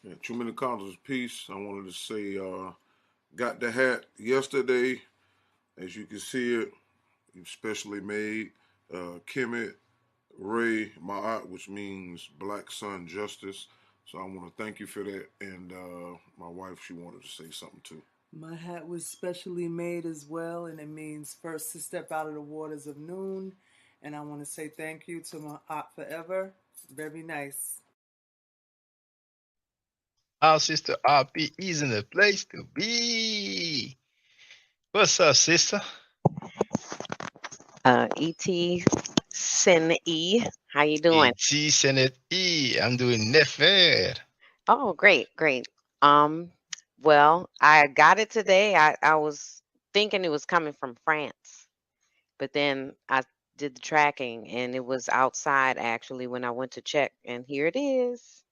Yeah, too many colors. Peace. I wanted to say, got the hat yesterday. As you can see it, specially made. Kemet Ray Ma'at, which means Black Sun Justice. So I want to thank you for that. And my wife, she wanted to say something too. My hat was specially made as well, and it means first to step out of the waters of noon. And I want to say thank you to my aunt forever. Very nice. Our sister RP is in the place to be. What's up, sister? Et Sin E. How you doing? E.T. Senate E. I'm doing nefer. Oh, great. Um, well, I got it today. I was thinking it was coming from France, but then I did the tracking and it was outside actually when I went to check, and here it is.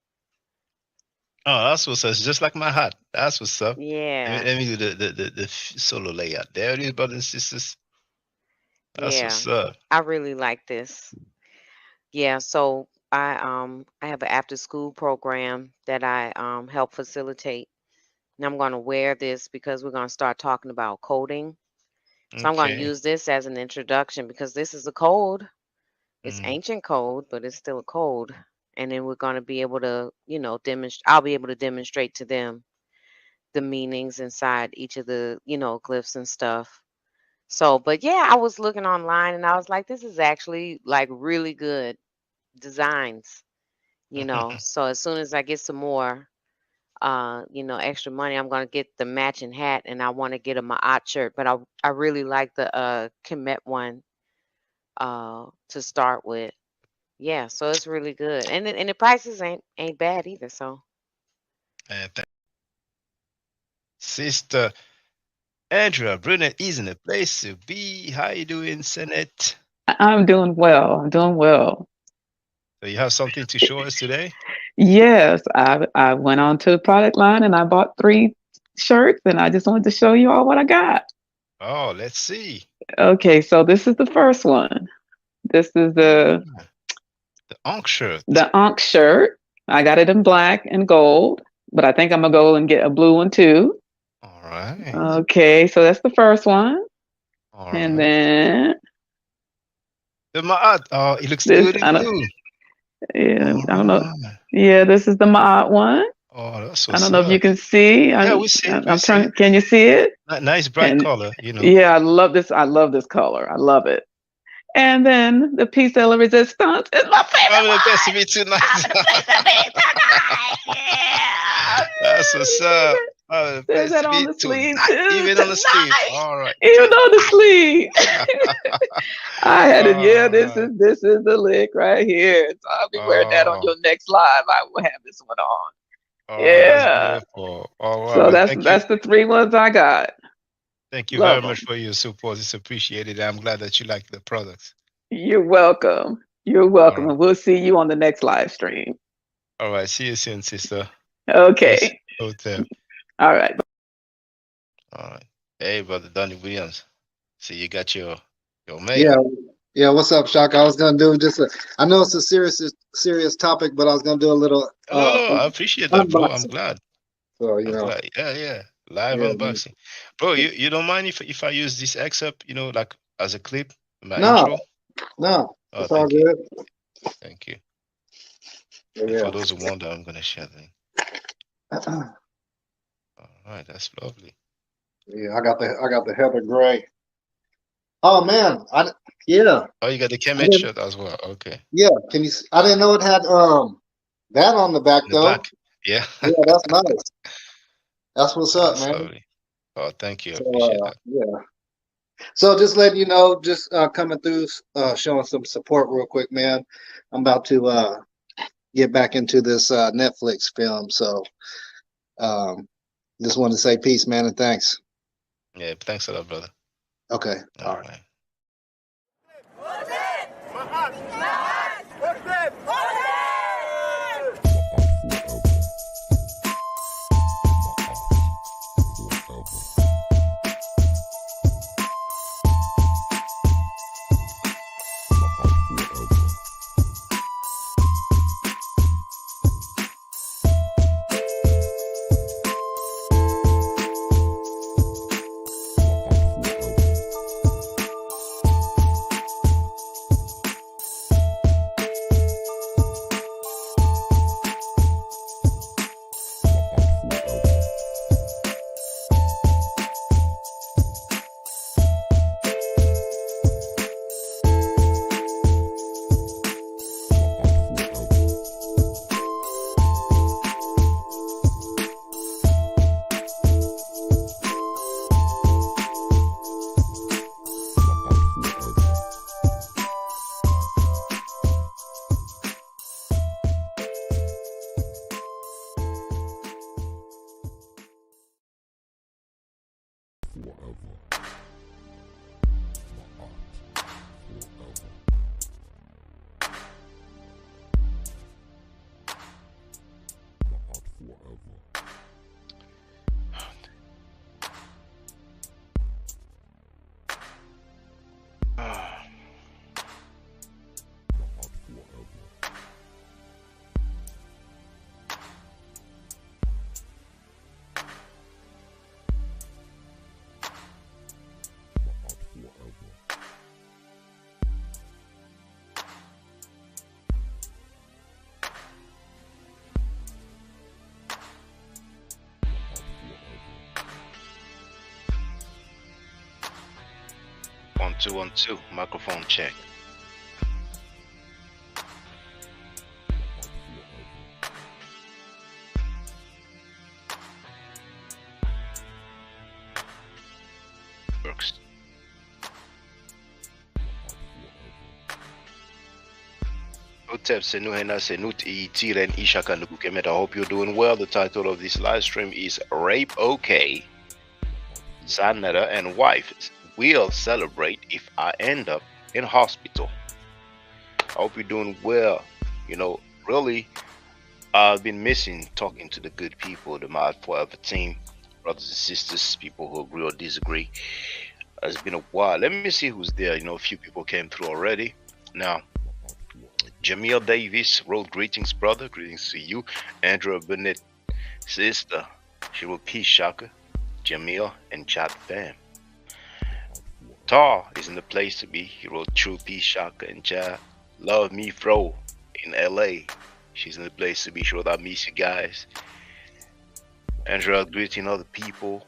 Oh, that's what's up. It's just like my hat. That's what's up. Yeah, Let me do the solo layout. There it is, brothers and sisters. That's yeah. what's up. I really like this. Yeah, so I have an after school program that I help facilitate. And I'm going to wear this because we're going to start talking about coding. So I'm going to Okay. use this as an introduction because this is a code. It's Mm. ancient code, but it's still a code. And then we're going to be able to, demonstrate. I'll be able to demonstrate to them the meanings inside each of the, glyphs and stuff. So, but yeah, I was looking online and I was like, this is actually like really good designs, So as soon as I get some more, extra money, I'm gonna get the matching hat, and I want to get a Ma'at shirt. But I really like the Kemet one to start with. Yeah, so it's really good, and the prices ain't bad either. So Sister Andrea Brunet is in the place to be. How you doing, Senate? I'm doing well. I'm doing well. So you have something to show us today? Yes, I went on to the product line and I bought 3 shirts and I just wanted to show you all what I got. Oh, let's see. Okay, so this is the first one. This is The Ankh shirt. the Ankh shirt. I got it in black and gold, but I think I'm gonna go and get a blue one too. All right. Okay, so that's the first one. All And right. then The Ma'at. Oh, it looks this, good in blue. I don't know. Yeah, this is the Ma'at one. Oh, that's I what's don't know if you up. can see. Yeah, we see it. We I'm see trying. it. Can you see it? Nice bright And color, yeah, I love this. I love this color. I love it. And then the piece de la resistance is my favorite the best to one. be tonight. Yeah. That's what's up. Oh, the There's best that to on be the sleeve tonight. too. Even on the sleeve. Tonight. All right. Even on the sleeve. I had it. Yeah, All right. this is the lick right here. So I'll be wearing that on your next live. I will have this one on. All right, that's Yeah. beautiful. All right, So well, that's the 3 ones I got. thank you Love very them. much for your support. It's appreciated. I'm glad that you like the products. You're welcome. You're welcome. And we'll see you on the next live stream. All right. See you soon, sister. Okay. Hotel. All right. All right. Hey, brother Donnie Williams. See, you got your makeup. Yeah. What's up, Shaka? I was gonna do I know it's a serious topic, but I was gonna do a little. No, I appreciate that, bro. I'm glad. So Glad. Yeah. Live unboxing, bro. You don't mind if I use this excerpt, like as a clip, my intro? No, it's all good. Thank you. Yeah. For those who wonder, I'm gonna share the link. All right, that's lovely. Yeah, I got the Heather Gray. Oh man, Oh, you got the Kemet shirt as well. Okay. Yeah, can you? I didn't know it had that on the back though. Back. Yeah. Yeah, that's nice. That's what's up, man. Lovely. Oh, thank you. I appreciate that. Yeah. So just letting you know, just coming through, showing some support real quick, man. I'm about to get back into this Netflix film, so just wanted to say peace, man, and thanks. Yeah, thanks a lot, brother. Okay. All right. One, two, 1, 2. Microphone check. Works. Hotep Senuhena Senut Tiren Ishaka Nukukemet. I hope you're doing well. The title of this live stream is Rape OK. Sanada and wife will celebrate if I end up in hospital. I hope you're doing well. You know, really, I've been missing talking to the good people, the Mod Forever team, brothers and sisters, people who agree or disagree. It's been a while. Let me see who's there. You know, a few people came through already. Now, Jamil Davis wrote, greetings, brother. Greetings to you. Andrea Bennett, sister. She wrote, peace, Shaka. Jamil and chat fam. Tar is in the place to be. He wrote, true peace, Shaka and chat. Love me, Fro in LA. She's in the place to be. She wrote, I miss you guys. Andrea greeting other people.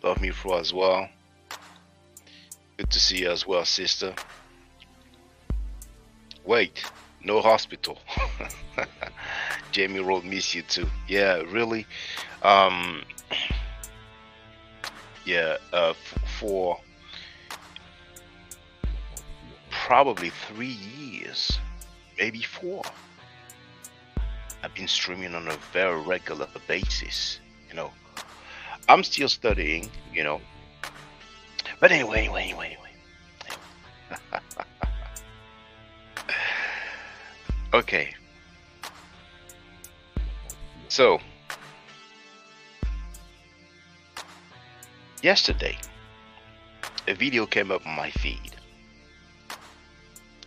Love me, Fro as well. Good to see you as well, sister. Wait, no hospital. Jamie wrote, miss you too. Yeah, really. For probably 3 years, maybe 4. I've been streaming on a very regular basis. You know, I'm still studying, you know. But anyway. Okay. So, yesterday, a video came up on my feed.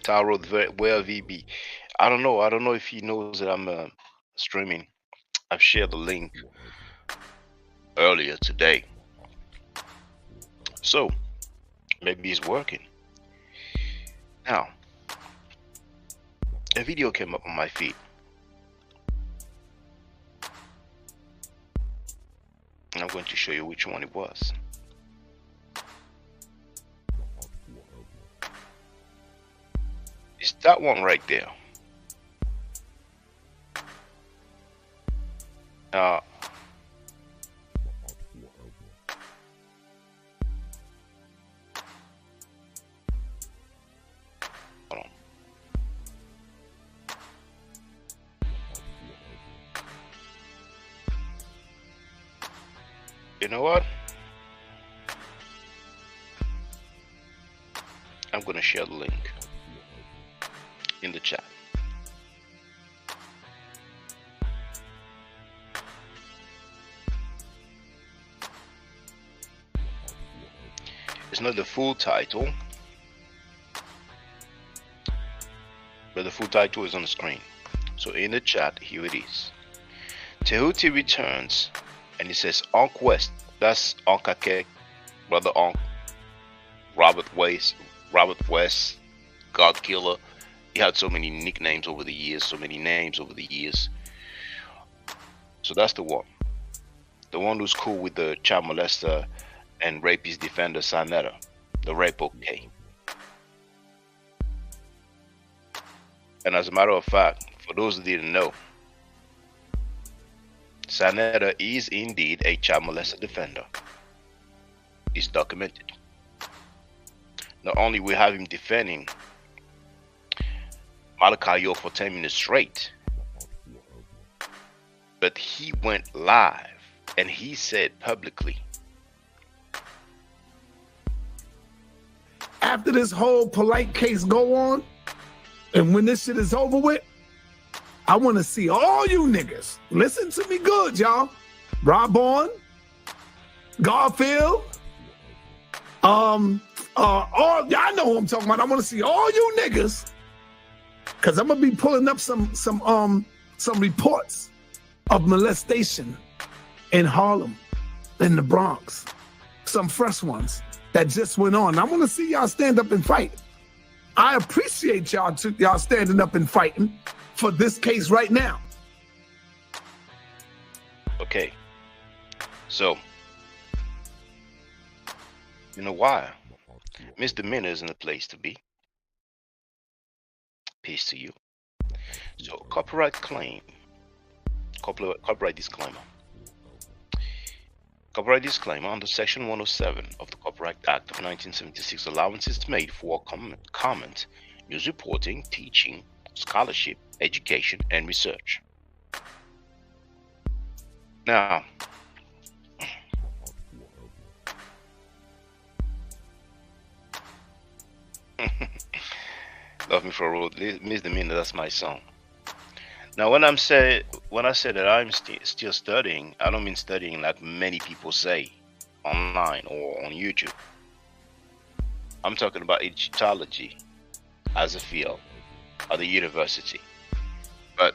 Taro where VB. I don't know if he knows that I'm streaming. I've shared the link earlier today. So, maybe it's working. Now, a video came up on my feed. And I'm going to show you which one it was. It's that one right there. Hold on. You know what? I'm gonna share the link in the chat. It's not the full title, but the full title is on the screen. So in the chat, here it is. Tehuti returns, and it says Unc West. That's Unc Ake, Brother Unc, Robert West, God Killer. He had so many nicknames over the years, so many names over the years. So that's the one. The one who's cool with the child molester and rapist defender Sanetta, the Rape OK. And as a matter of fact, for those who didn't know, Sanetta is indeed a child molester defender. It's documented. Not only we have him defending Malachi York for 10 minutes straight, but he went live and he said publicly after this whole polite case go on, and when this shit is over with, I want to see all you niggas. Listen to me good, y'all. Rob Bourne, Garfield, all y'all know who I'm talking about. I want to see all you niggas, cause I'm gonna be pulling up some reports of molestation in Harlem, in the Bronx, some fresh ones that just went on. I want to see y'all stand up and fight. I appreciate y'all standing up and fighting for this case right now. Okay. So, you know why? Misdemeanor isn't a place to be. Peace to you. So, copyright claim. Copyright disclaimer. Copyright disclaimer under Section 107 of the Copyright Act of 1976, allowances made for comment, news reporting, teaching, scholarship, education, and research. Now, Love Me for a Road, Misdemeanor, that's my song. Now, when I say that I'm still studying, I don't mean studying like many people say online or on YouTube. I'm talking about Egyptology as a field at the university. But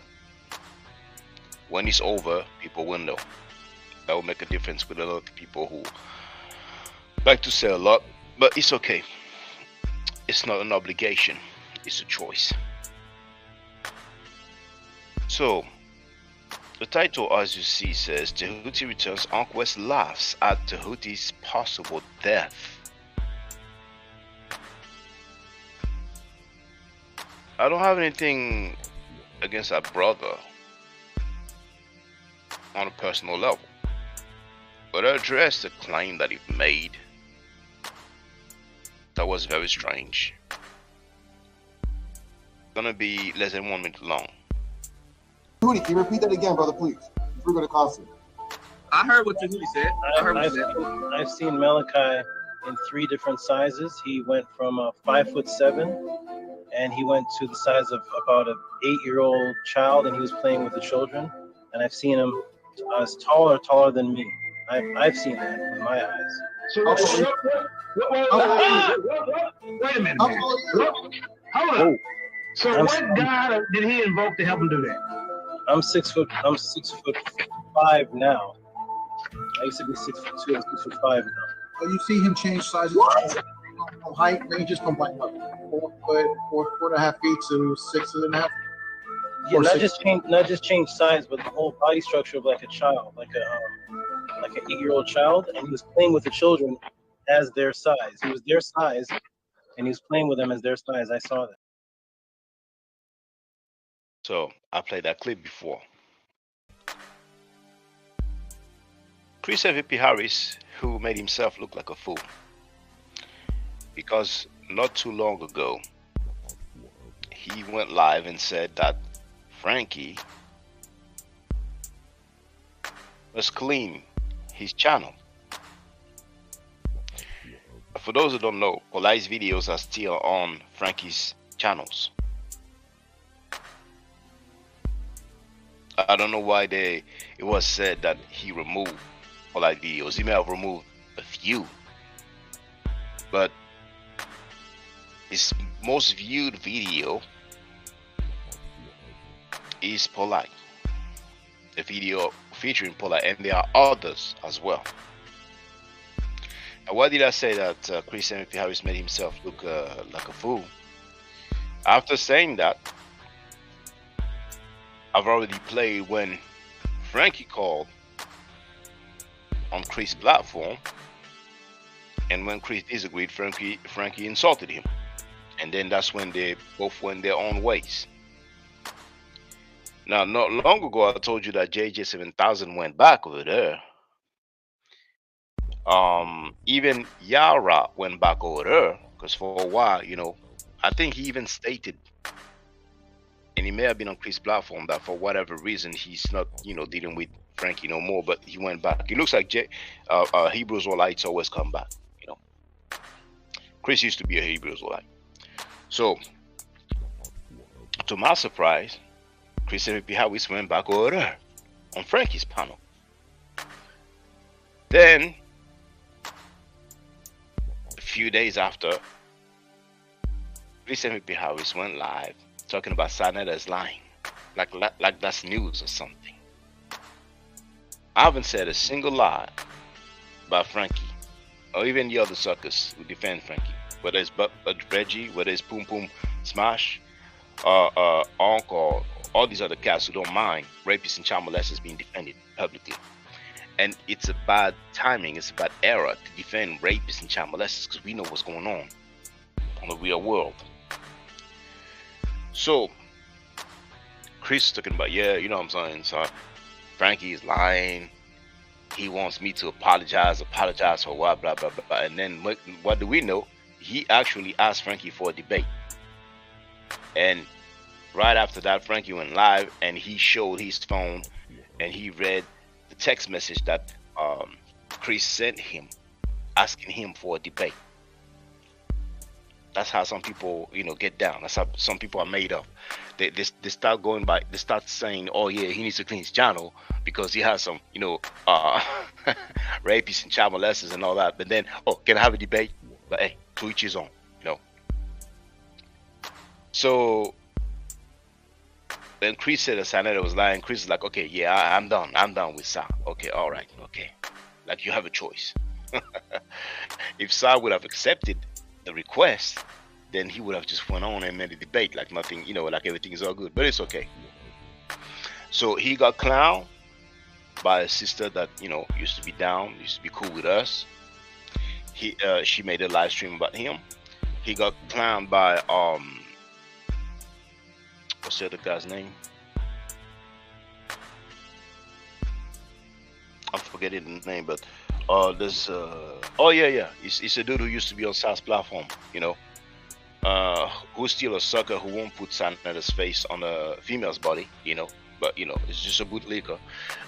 when it's over, people will know. That will make a difference with a lot of people who like to say a lot, but it's okay. It's not an obligation, it's a choice. So, the title, as you see, says Tahuti returns. Uncle West laughs at Tahuti's possible death. I don't have anything against that brother on a personal level, but I addressed the claim that he made that was very strange. Gonna be less than 1 minute long. Tahuti, can you repeat that again, brother, please? We're going to cost you. I heard what Tahuti said. I've seen Malachi in 3 different sizes. He went from 5'7", and he went to the size of about an 8-year-old child, and he was playing with the children. And I've seen him as taller than me. I've seen that with my eyes. So wait a minute, man. Hold up. So what God did he invoke to help him do that? I'm 6'5" now. I used to be 6'2", I'm 6'5" now. So you see him change sizes. Height ranges from like 4 foot, 4.5 feet to 6.5. Yeah, not just change size, but the whole body structure of like a child, like an 8-year-old child, and he was playing with the children as their size. He was their size, and he was playing with them as their size. I saw that. So I played that clip before. Chris MVP Harris, who made himself look like a fool, because not too long ago he went live and said that Frankie must clean his channel. For those who don't know, Polai's videos are still on Frankie's channels. I don't know why it was said that he removed Polai videos. He may have removed a few, but his most viewed video is Polai, a video featuring Polai, and there are others as well. Now, why did I say that Chris MVP Harris made himself look like a fool? After saying that, I've already played when Frankie called on Chris' platform, and when Chris disagreed, Frankie insulted him, and then that's when they both went their own ways. Now, not long ago, I told you that JJ7000 went back over there. Even Yara went back over there, because for a while, I think he even stated, and he may have been on Chris' platform, that for whatever reason he's not, dealing with Frankie no more. But he went back. It looks like Hebrews or Lights always come back, Chris used to be a Hebrew Israelite. So, to my surprise, Chris and Pihawis went back over there on Frankie's panel. Then, a few days after, Chris and Pihawis went live talking about Sarnetta is lying. Like that's news or something. I haven't said a single lie about Frankie, or even the other suckers who defend Frankie. Whether it's Reggie, whether it's Poom Poom Smash, Onk, or all these other cats who don't mind rapists and child molesters being defended publicly. And it's a bad timing, it's a bad era to defend rapists and child molesters because we know what's going on the real world. So, Chris is talking about, yeah, you know what I'm saying, so Frankie is lying. He wants me to apologize for what, blah, blah, blah. And then what do we know? He actually asked Frankie for a debate. And right after that, Frankie went live and he showed his phone and he read the text message that Chris sent him, asking him for a debate. That's how some people, get down. That's how some people are made up. They start going by. They start saying, "Oh yeah, he needs to clean his channel because he has some, rapists and child molesters and all that." But then, oh, can I have a debate? But hey, to each his own, So then Chris said that Sarnetta was lying. Chris is like, "Okay, yeah, I'm done. I'm done with Sa. Okay, all right, okay. Like you have a choice. If Sa would have accepted the request, then he would have just went on and made a debate like nothing, like everything is all good, but it's okay." So he got clowned by a sister that used to be down, used to be cool with us. She made a live stream about him. He got clowned by what's the other guy's name? I'm forgetting the name, but there's it's a dude who used to be on Sa's platform, who's still a sucker who won't put Sarnetta's face on a female's body, but it's just a bootlegger.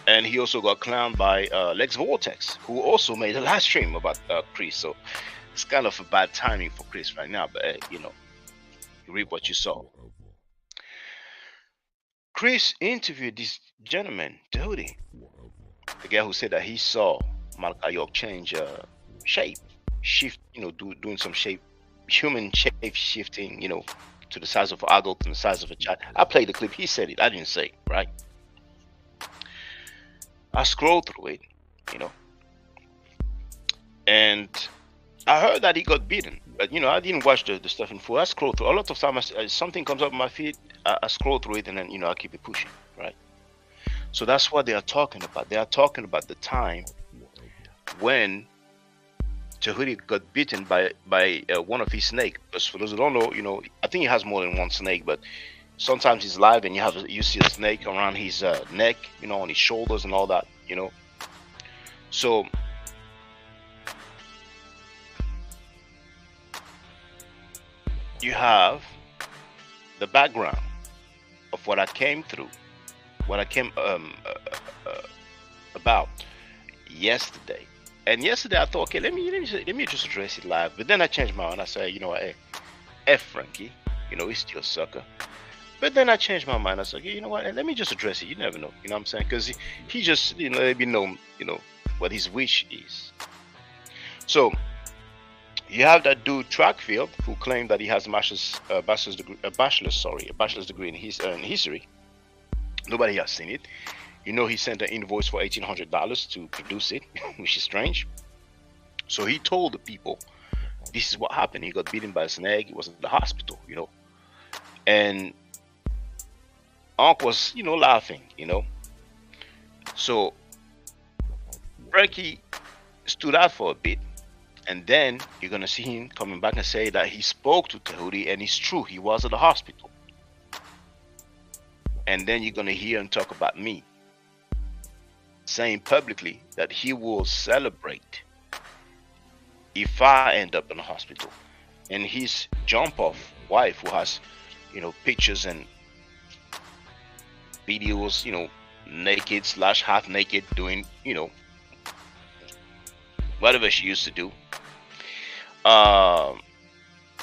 And he also got clowned by Lex Vortex, who also made a live stream about Chris. So it's kind of a bad timing for Chris right now, but you reap what you saw. Chris interviewed this gentleman, Dodie, the guy who said that he saw Malachi York change shift, doing some human shape shifting, to the size of an adult and the size of a child. I played the clip. He said it. I didn't say it, right? I scrolled through it, and I heard that he got beaten, but I didn't watch the stuff in full. I scrolled through. A lot of times, something comes up on my feed, I scroll through it, and then I keep it pushing, right? So that's what they are talking about. They are talking about the time when Tahuti got bitten by one of his snakes. Because for those who don't know, I think he has more than one snake, but sometimes he's live and you see a snake around his neck, on his shoulders and all that, So you have the background of what I came through, what I came about yesterday. And yesterday I thought, okay, let me just address it live. But then I changed my mind. I said, hey, F Frankie, he's still a sucker. But then I changed my mind. I said, okay, let me just address it. You never know, what I'm saying? Because he just, let me know, what his wish is. So you have that dude Trackfield who claimed that he has a bachelor's degree in history. Nobody has seen it. He sent an invoice for $1,800 to produce it, which is strange. So he told the people, this is what happened. He got beaten by a snake. He was in the hospital, And Unc was, laughing, So Frankie stood out for a bit. And then you're going to see him coming back and say that he spoke to Tahuti, and it's true. He was at the hospital. And then you're going to hear him talk about me, saying publicly that he will celebrate if I end up in the hospital. And his jump-off wife, who has, pictures and videos, naked / half naked, doing, whatever she used to do.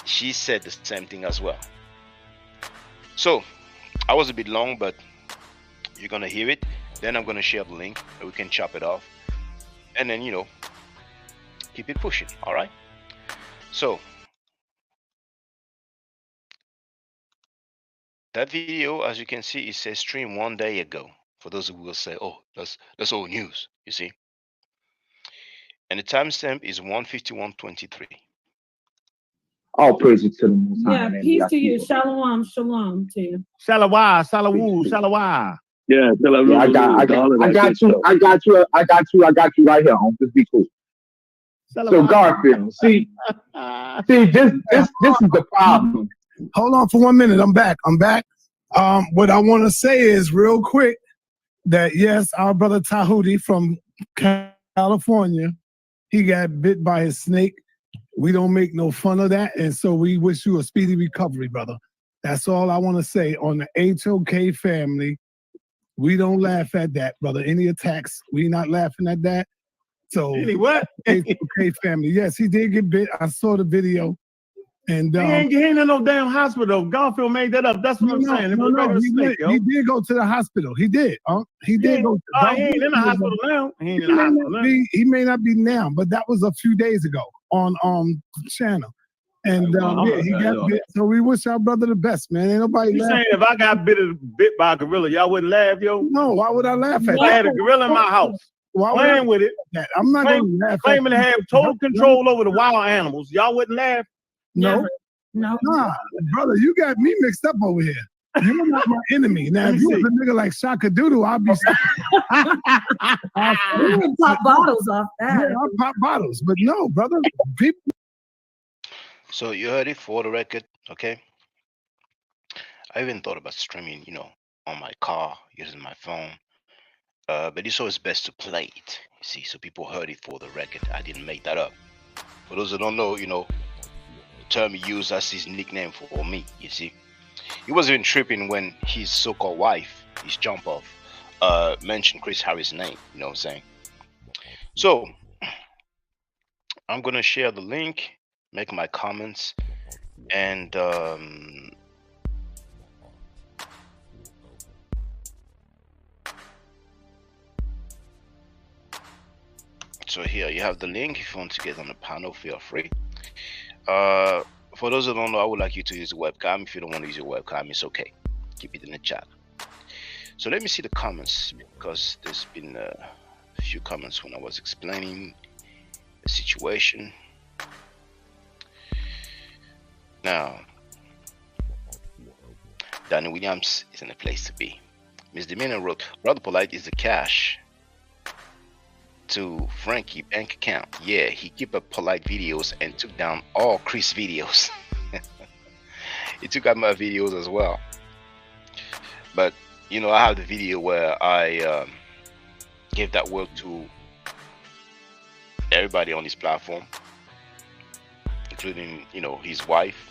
she said the same thing as well. So I was a bit long, but you're gonna hear it. Then I'm gonna share the link and we can chop it off, and then keep it pushing. All right. So that video, as you can see, it says stream 1 day ago. For those who will say, "Oh, that's old news," you see. And the timestamp is 1:51:23. All praises to the Most High. Yeah, man. peace to you. Shalom, shalom to you. Shalawah, Salawoo, Shalawah. Yeah, I got you right here. Just be cool. So Garfield, see, this is the problem. Hold on for 1 minute. I'm back. What I want to say is real quick that yes, our brother Tahuti from California, he got bit by a snake. We don't make no fun of that, and so we wish you a speedy recovery, brother. That's all I want to say on the HOK family. We don't laugh at that, brother. Any attacks, we not laughing at that. So Any what? HOK family. Yes, he did get bit. I saw the video. And he ain't in no damn hospital. Garfield made that up. That's what I'm saying. He did go to the hospital. He did. He did go. He ain't in the hospital now. He may not be now, but that was a few days ago on channel. And he got bit. So we wish our brother the best, man. Ain't nobody. You saying if I got bit by a gorilla, y'all wouldn't laugh, yo? No. Why would I laugh at? I had a gorilla in my house. Playing with it. I'm not going to laugh. Claiming to have total control over the wild animals. Y'all wouldn't laugh. No. Nah, brother, you got me mixed up over here. You're not my enemy. Now, if you was a nigga like Shaka Doodle, I'd be. You can pop bottles off that. Yeah, I'll pop bottles, but no, brother. People. So you heard it for the record, okay? I even thought about streaming, on my car using my phone, but it's always best to play it. You see, so people heard it for the record. I didn't make that up. For those who don't know, the term he used, that's his nickname for me. You see, he was even tripping when his so-called wife, his jump off, mentioned Chris Harris' name. You know what I'm saying? So I'm gonna share the link, make my comments, and so here you have the link. If you want to get on the panel, feel free. For those who don't know, I would like you to use the webcam. If you don't want to use your webcam, it's okay. Keep it in the chat. So let me see the comments, because there's been a few comments when I was explaining the situation. Now, Danny Williams is in a place to be. Miss Demina wrote, Brother Polite is the cash to Frankie bank account. Yeah, he kept up Polite videos and took down all Chris videos. He took out my videos as well. But I have the video where I gave that work to everybody on this platform, including his wife.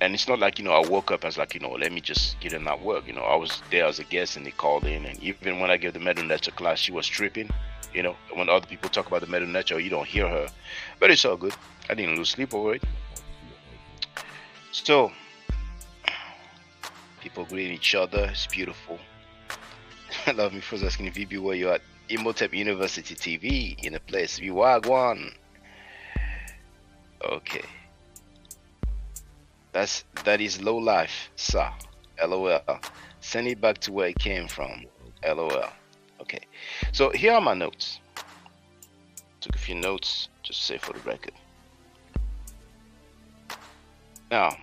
And it's not like I woke up and was like let me just give them that work. I was there as a guest and they called in, and even when I gave the Medu Neter class, she was tripping. When other people talk about the Medu Neter, you don't hear her, but it's all good. I didn't lose sleep over it. So people greeting each other, it's beautiful. I love me first asking VB where you at. Imhotep University TV in a place. Wagwan. Okay. That is low life, sir. LOL. Send it back to where it came from. LOL. Okay. So here are my notes. Took a few notes just to say for the record. Now,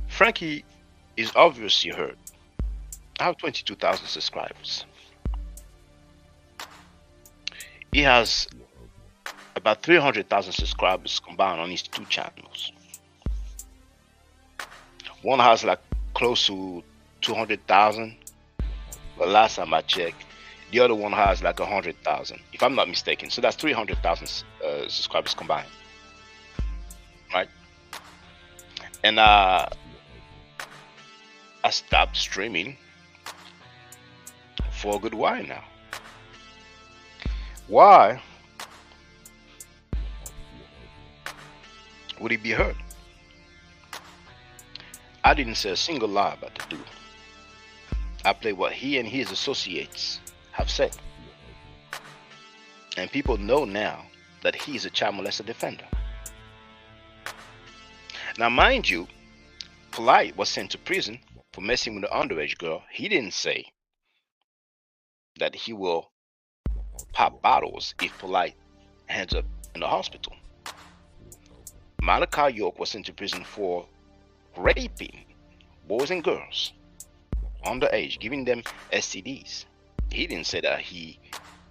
Frankie is obviously hurt. I have 22,000 subscribers. He has about 300,000 subscribers combined on his two channels. One has like close to 200,000, but last time I checked, the other one has like 100,000, if I'm not mistaken. So that's 300,000 subscribers combined, right? And I stopped streaming for a good while now. Why? would he be heard? I didn't say a single lie about the dude. I played what he and his associates have said. And people know now that he's a child molester defender. Now, mind you, Polite was sent to prison for messing with the underage girl. He didn't say that he will pop bottles if Polite ends up in the hospital. Malachi York was sent to prison for raping boys and girls underage, giving them STDs. He didn't say that he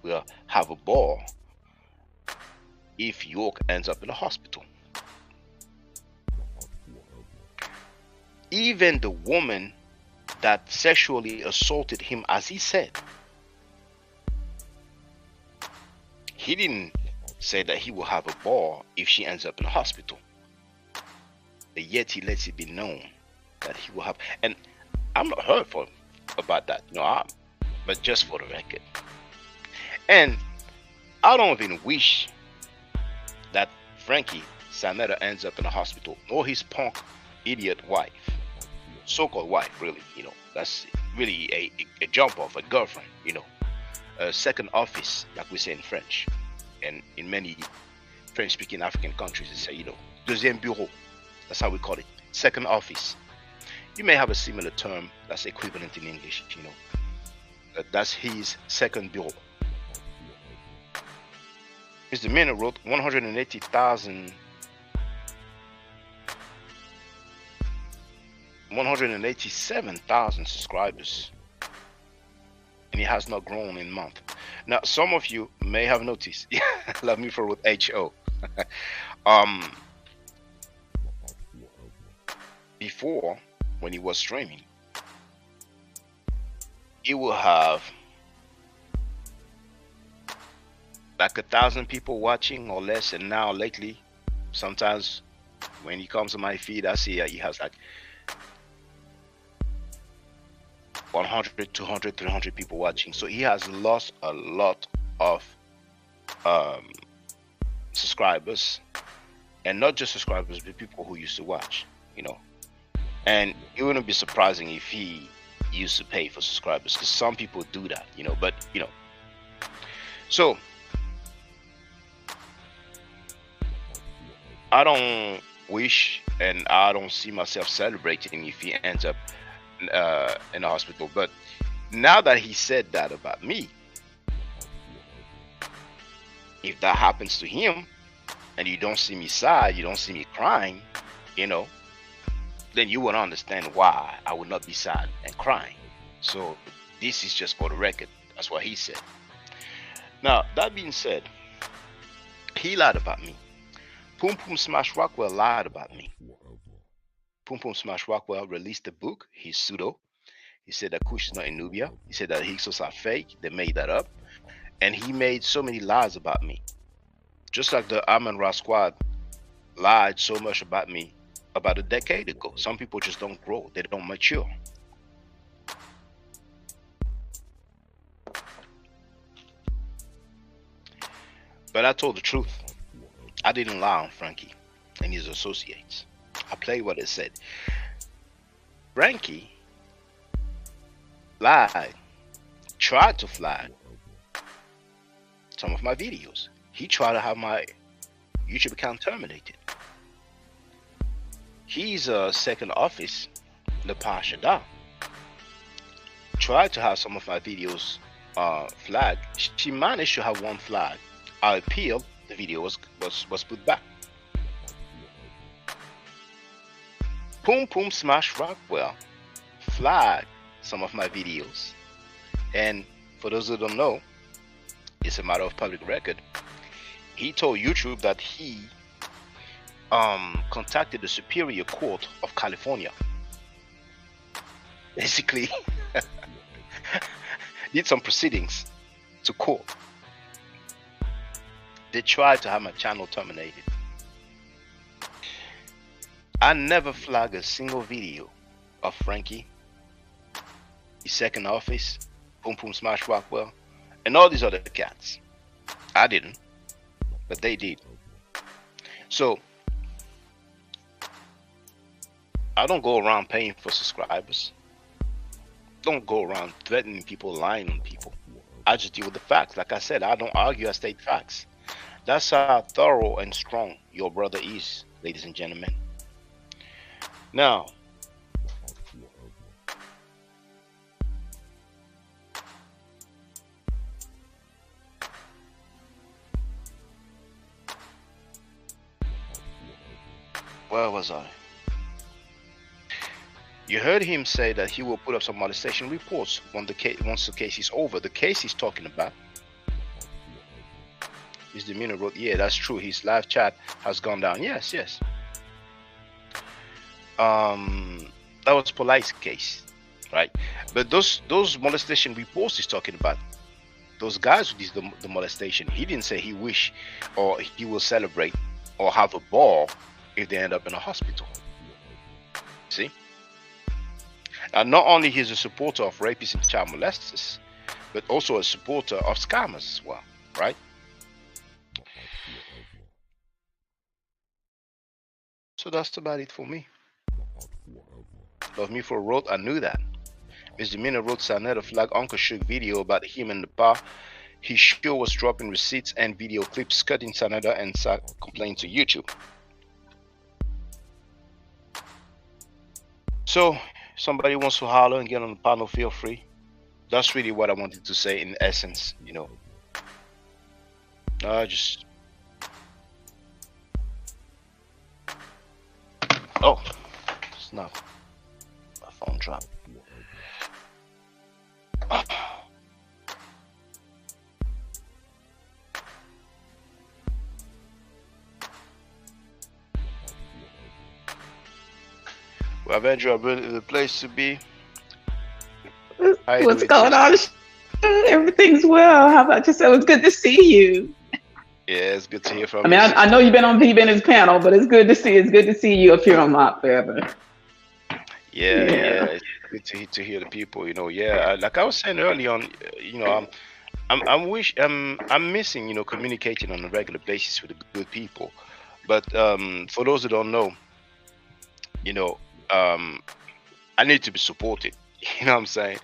will have a ball if York ends up in the hospital. Even the woman that sexually assaulted him, as he said, he didn't say that he will have a ball if she ends up in the hospital. But yet he lets it be known that he will have, and I'm not hurtful about that, but just for the record. And I don't even wish that Frankie Sanetta ends up in the hospital, or his punk idiot wife, so-called wife, really, that's really a jump off, a girlfriend, a second office, like we say in French, and in many French-speaking African countries, they say, deuxième bureau. That's how we call it, second office. You may have a similar term that's equivalent in English, that's his second bureau. Mr. Miner wrote 187,000 subscribers, and he has not grown in a month. Now, some of you may have noticed, love me for with HO. Before, when he was streaming, he will have like 1,000 people watching or less, and now lately, sometimes when he comes on my feed, I see he has like 100, 200, 300 people watching. So he has lost a lot of subscribers, and not just subscribers, but people who used to watch, and it wouldn't be surprising if he used to pay for subscribers, because some people do that, but so I don't wish, and I don't see myself celebrating if he ends up in the hospital. But now that he said that about me, if that happens to him, and you don't see me sad, you don't see me crying, then you would understand why I would not be sad and crying. So this is just for the record. That's what he said. Now, that being said, he lied about me. Pum Pum Smash Rockwell lied about me. Pum Pum Smash Rockwell released a book, his pseudo. He said that Kush is not in Nubia. He said that Hyksos are fake. They made that up. And he made so many lies about me. Just like the Amon Ra Squad lied so much about me about a decade ago. Some people just don't grow. They don't mature. But I told the truth. I didn't lie on Frankie and his associates. I played what it said. Frankie lied, tried to flag some of my videos. He tried to have my YouTube account terminated. His second office, Nepal Shada, tried to have some of my videos flagged. She managed to have one flag. I appealed. The video was put back. Pum Pum Smash Rockwell flagged some of my videos, and for those who don't know, it's a matter of public record. He told YouTube that he contacted the Superior Court of California. Basically, did some proceedings to court. They tried to have my channel terminated. I never flagged a single video of Frankie, his second office, Pum Pum Smash Rockwell, and all these other cats. I didn't, but they did. So I don't go around paying for subscribers. Don't go around threatening people, lying on people. I just deal with the facts. Like I said, I don't argue, I state facts. That's how thorough and strong your brother is, ladies and gentlemen. Now, where was I? You heard him say that he will put up some molestation reports once the case is over. The case he's talking about. His demeanor wrote, yeah, that's true. His live chat has gone down. Yes, yes. That was Polite's case, right? But those molestation reports he's talking about, those guys who did the molestation, he didn't say he wish or he will celebrate or have a ball if they end up in a hospital. See? And not only he's a supporter of rapists and child molesters, but also a supporter of scammers as well, right? So that's about it for me. Love me for Road, I knew that. Ms. Demeanor wrote Sanetta flag Uncle Shook video about him and the bar. He sure was dropping receipts and video clips cutting Sanetta and complained to YouTube. So, somebody wants to holler and get on the panel, feel free. That's really what I wanted to say in essence, you know. Just... Oh, it's not. My phone dropped. Well, Avenger, the place to be. What's going on? Everything's well. How about yourself? It's good to see you. Yeah, it's good to hear from you. I mean, I know you've been on his panel, but it's good to see. It's good to see you up here on Mock Forever. Yeah, it's good to hear the people. You know, yeah, like I was saying early on, you know, I'm missing, you know, communicating on a regular basis with the good people. But for those who don't know, you know, I need to be supported. You know what I'm saying?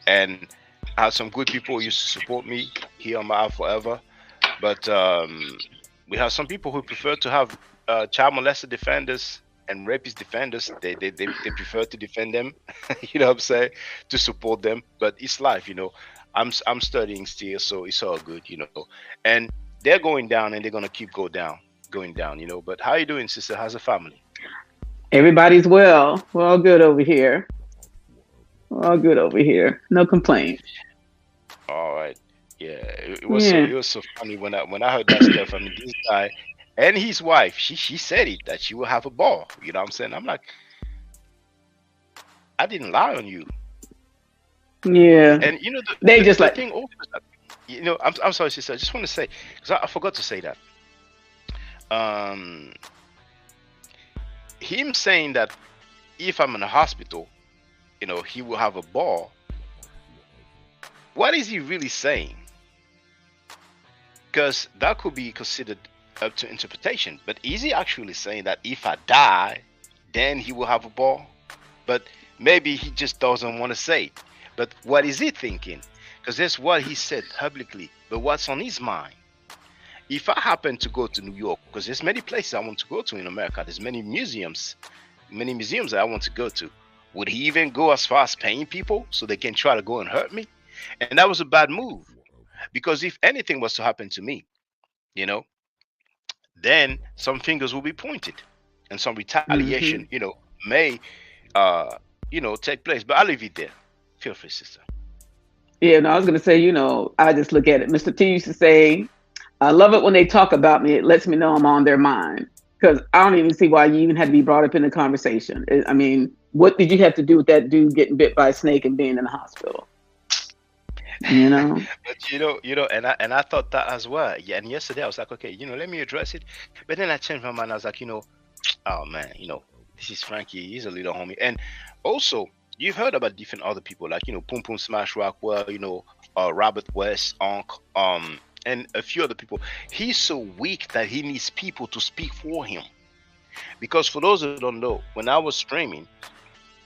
And I have some good people who used to support me here on Mock Forever. But we have some people who prefer to have child molester defenders and rapist defenders. They prefer to defend them. You know what I'm saying? To support them. But it's life, you know. I'm studying still, so it's all good, you know. And they're going down, and they're gonna keep going down, you know. But how you doing, sister? How's the family? Everybody's well. We're all good over here. We're all good over here. No complaints. All right. Yeah, it was so funny when I heard that stuff. I mean, this guy and his wife, she said it that she will have a ball. You know what I'm saying? I'm like, I didn't lie on you. Yeah. And you know, the thing also is that, you know, I'm sorry, sister. I just want to say, because I forgot to say that. Him saying that if I'm in a hospital, you know, he will have a ball. What is he really saying? Because that could be considered up to interpretation. But is he actually saying that if I die, then he will have a ball? But maybe he just doesn't want to say it. But what is he thinking? Because that's what he said publicly. But what's on his mind? If I happen to go to New York, because there's many places I want to go to in America, there's many museums that I want to go to. Would he even go as far as paying people so they can try to go and hurt me? And that was a bad move. Because if anything was to happen to me, you know, then some fingers will be pointed and some retaliation, you know, may, you know, take place. But I'll leave it there. Feel free, sister. Yeah, no, I was going to say, you know, I just look at it. Mr. T used to say, I love it when they talk about me. It lets me know I'm on their mind. Because I don't even see why you even had to be brought up in the conversation. I mean, what did you have to do with that dude getting bit by a snake and being in the hospital? You know, but you know, and I thought that as well. Yeah, and yesterday I was like, okay, you know, let me address it. But then I changed my mind. I was like, you know, oh man, you know, this is Frankie. He's a little homie. And also, you've heard about different other people, like, you know, Pum Pum Smash Rockwell, you know, Robert West, and a few other people. He's so weak that he needs people to speak for him. Because for those who don't know, when I was streaming,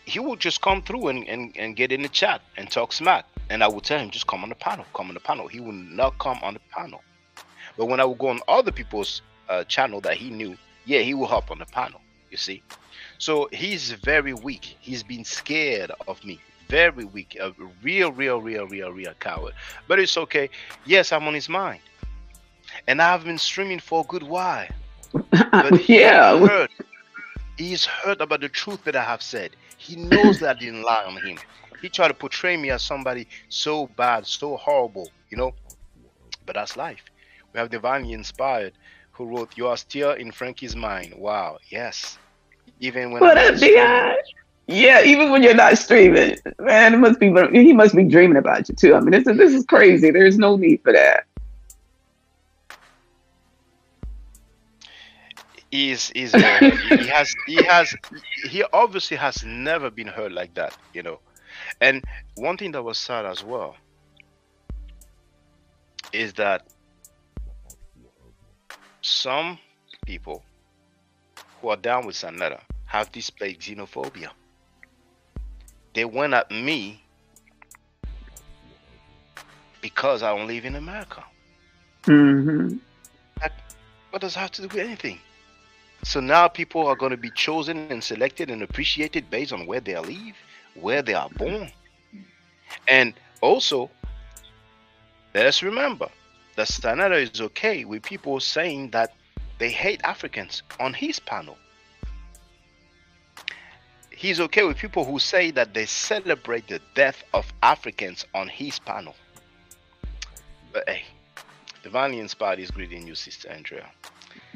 he would just come through and get in the chat and talk smack. And I would tell him, just come on the panel, come on the panel. He would not come on the panel. But when I would go on other people's channel that he knew, yeah, he will hop on the panel, you see. So he's very weak. He's been scared of me. Very weak. A real coward. But it's okay. Yes, I'm on his mind. And I've been streaming for a good while. But Yeah. he's hurt about the truth that I have said. He knows that I didn't lie on him. He tried to portray me as somebody so bad, so horrible, you know. But that's life. We have Divinely Inspired, who wrote, "You are still in Frankie's mind." Wow, yes. Even when What I'm up, not streaming. Di? Yeah, even when you're not streaming, man, he must be dreaming about you too. I mean, this is crazy. There's no need for that. He obviously has never been hurt like that, you know. And one thing that was sad as well is that some people who are down with Sanetta have displayed xenophobia. They went at me because I don't live in America. Mm-hmm. What does that have to do with anything? So now people are going to be chosen and selected and appreciated based on where they live, where they are born. And also, let us remember that Sanetta is okay with people saying that they hate Africans on his panel. He's okay with people who say that they celebrate the death of Africans on his panel. But hey, Divinely Inspired is greeting you, Sister Andrea.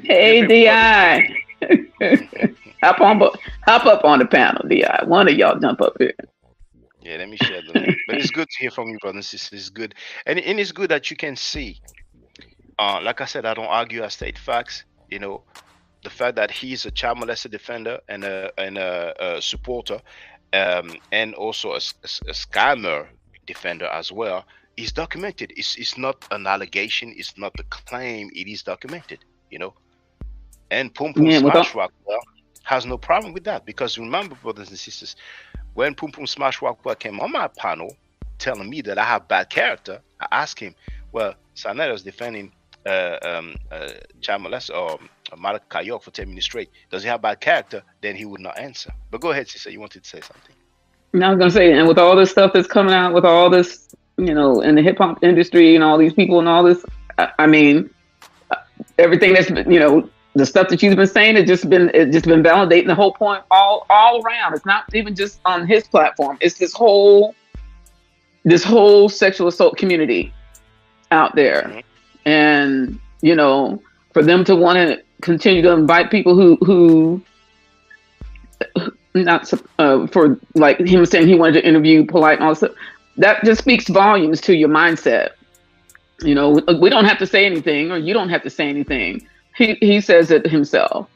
Hey, Di. hop up on the panel, Di. One of y'all jump up here. Yeah, let me share the link. But it's good to hear from you, brothers and sisters. It's good. And it's good that you can see. Like I said, I don't argue, I state facts. You know, the fact that he's a child molester defender and a supporter, and also a scammer defender as well, is documented. It's not an allegation. It's not a claim. It is documented, you know. And Pum Pum Smash Rockwell has no problem with that, because remember, brothers and sisters, when Pum Pum Smash Rockwell came on my panel telling me that I have bad character, I asked him, well, Sanetta is defending child molester or Malak Kayok for 10 minutes straight. Does he have bad character? Then he would not answer. But go ahead, sister. You wanted to say something. I was gonna say, and with all this stuff that's coming out, with all this, you know, in the hip hop industry and all these people and all this, I mean, everything that's been, you know, the stuff that you've been saying, it's just been validating the whole point all around. It's not even just on his platform. It's this whole sexual assault community out there. Mm-hmm. And, you know, for them to want to continue to invite people who not for, like him saying he wanted to interview Polite and all this stuff, that just speaks volumes to your mindset. You know, we don't have to say anything, or you don't have to say anything. He says it himself,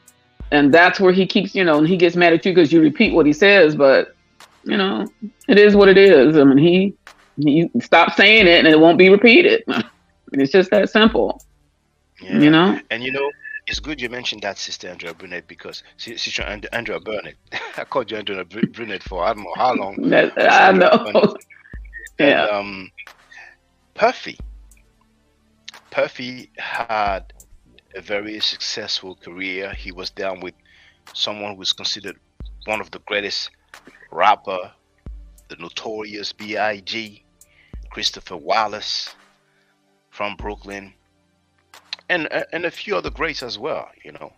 and that's where he keeps, you know, and he gets mad at you because you repeat what he says. But, you know, it is what it is. I mean, he stopped saying it and it won't be repeated. It's just that simple. Yeah. You know? And, you know, it's good you mentioned that, Sister Andrea Brunette, because Sister Andrea Burnett, I called you Andrea Brunette for I don't know how long. I know. Yeah. And, Puffy had a very successful career. He was down with someone who was considered one of the greatest rapper, the Notorious B.I.G., Christopher Wallace from Brooklyn, and a few other greats as well, you know.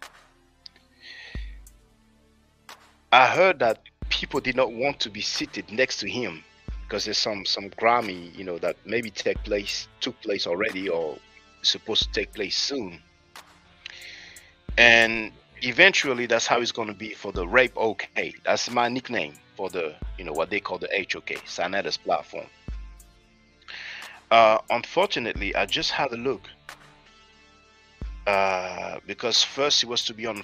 I heard that people did not want to be seated next to him because there's some Grammy, you know, that maybe took place already or is supposed to take place soon. And eventually that's how it's going to be for the Rape OK. That's my nickname for the, you know, what they call the HOK, Sanetta's platform. Unfortunately, I just had a look because first it was to be on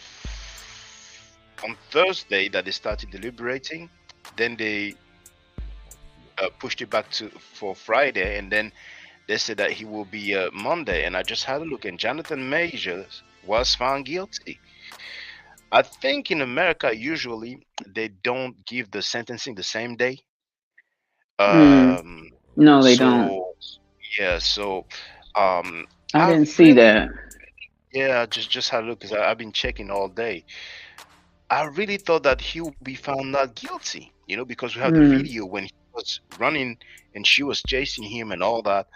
Thursday that they started deliberating, then they pushed it back for Friday, and then they said that he will be Monday. And I just had a look, and Jonathan Majors was found guilty. I think in America usually they don't give the sentencing the same day. Um, No, they don't. so yeah, so um, I I didn't see really that. yeah, just had a look because I've been checking all day. I really thought that he would be found not guilty, because we have the video when he was running and she was chasing him and all that.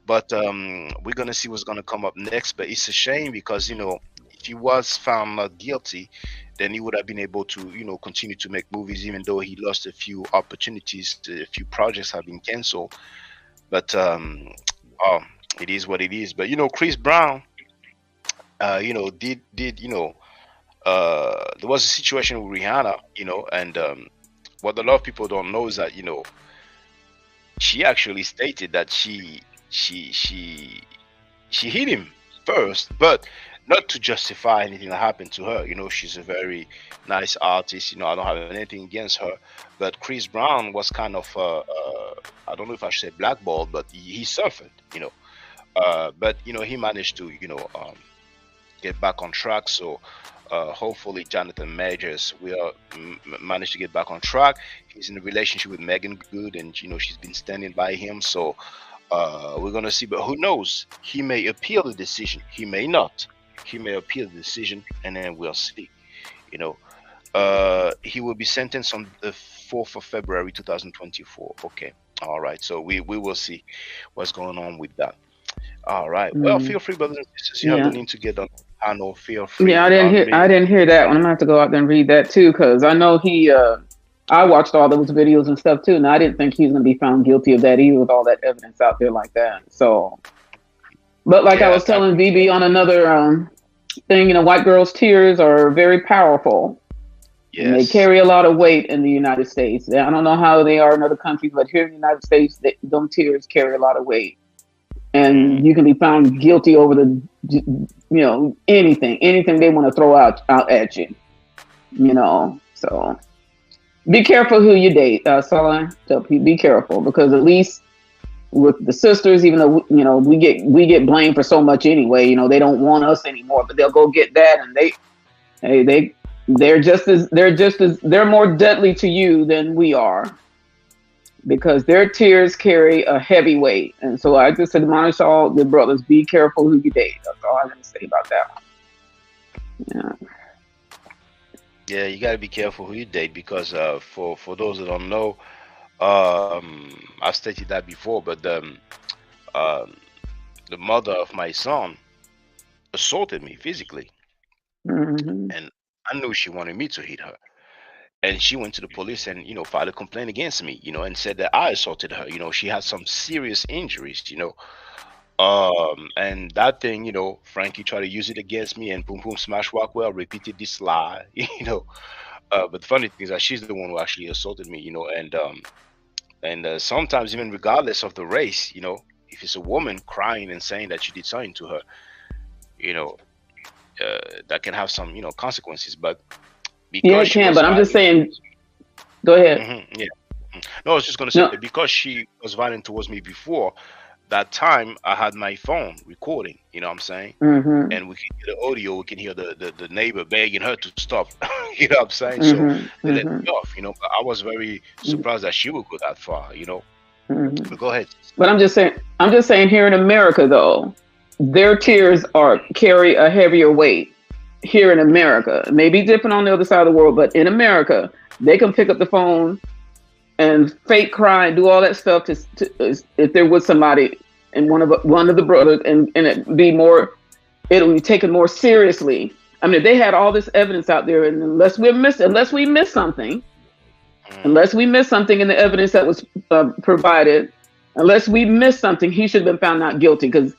But we're gonna see what's gonna come up next. But it's a shame because if he was found not guilty, then he would have been able to continue to make movies, even though he lost a few opportunities. A few projects have been canceled. But oh, it is what it is. But Chris Brown, did there was a situation with Rihanna, and what a lot of people don't know is that she actually stated that she hit him first, but not to justify anything that happened to her. She's a very nice artist. I don't have anything against her, but Chris Brown was kind of I don't know if I should say blackballed, but he suffered. But he managed to get back on track. So hopefully Jonathan Majors will manage to get back on track. He's in a relationship with Megan Good, and she's been standing by him. So we're gonna see, but who knows? He may appeal the decision. He may not. He may appeal the decision, and then we'll see. He will be sentenced on the 4th of February 2024. Okay, all right. So we will see what's going on with that. All right. Well, feel free, brothers and sisters. You have the need to get on the panel. Feel free. Yeah, I didn't hear that one. I'm gonna have to go out there and read that too, because I know he. I watched all those videos and stuff too, and I didn't think he was gonna be found guilty of that either, with all that evidence out there like that. So, but like I was telling VB on another thing, white girls' tears are very powerful. Yes. And they carry a lot of weight in the United States. I don't know how they are in other countries, but here in the United States, those tears carry a lot of weight. And you can be found guilty over anything they want to throw out at you, so be careful who you date. That's all I tell people, be careful, because at least with the sisters, even though, we get blamed for so much anyway, they don't want us anymore, but they'll go get that, and they're more deadly to you than we are, because their tears carry a heavy weight. And so I just admonish all the brothers, be careful who you date. That's all I'm going to say about that one. Yeah, you got to be careful who you date, because for those that don't know, I've stated that before, but the mother of my son assaulted me physically. And I knew she wanted me to hit her. And she went to the police and, filed a complaint against me, and said that I assaulted her. She had some serious injuries, and that thing, Frankie tried to use it against me, and Boom Boom Smash Rockwell repeated this lie, but the funny thing is that she's the one who actually assaulted me, and sometimes, even regardless of the race, if it's a woman crying and saying that you did something to her, that can have some, consequences, but yeah, it can, but I'm just saying, go ahead. No, I was just going to say that because she was violent towards me before that time, I had my phone recording, you know what I'm saying? And we can hear the audio, we can hear the neighbor begging her to stop, you know what I'm saying? So they let me off, but I was very surprised that she would go that far, But go ahead. But I'm just saying here in America, though, their tears carry a heavier weight. Here in America, it may be different on the other side of the world, but in America, they can pick up the phone and fake cry and do all that stuff to if there was somebody and one of the brothers, and it'll be taken more seriously. I mean, if they had all this evidence out there, and unless we miss something in the evidence that was provided, unless we miss something, he should have been found not guilty, because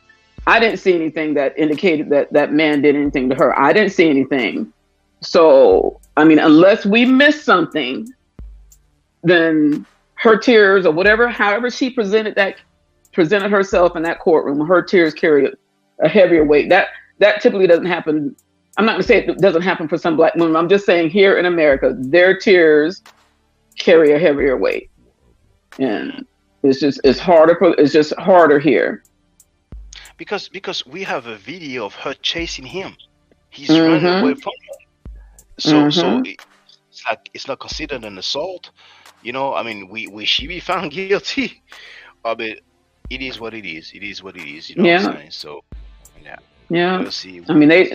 I didn't see anything that indicated that man did anything to her. I didn't see anything. So, I mean, unless we miss something, then her tears or whatever, however she presented herself in that courtroom, her tears carry a heavier weight. That typically doesn't happen. I'm not going to say it doesn't happen for some black women. I'm just saying here in America, their tears carry a heavier weight. And it's just harder here. Because we have a video of her chasing him. He's running away from her. So Mm-hmm. it's like it's not considered an assault. You know, I mean, will she be found guilty? I mean, it is what it is. It is what it is. You know what I'm Yeah. saying? So yeah, Yeah. we'll see. I mean, they.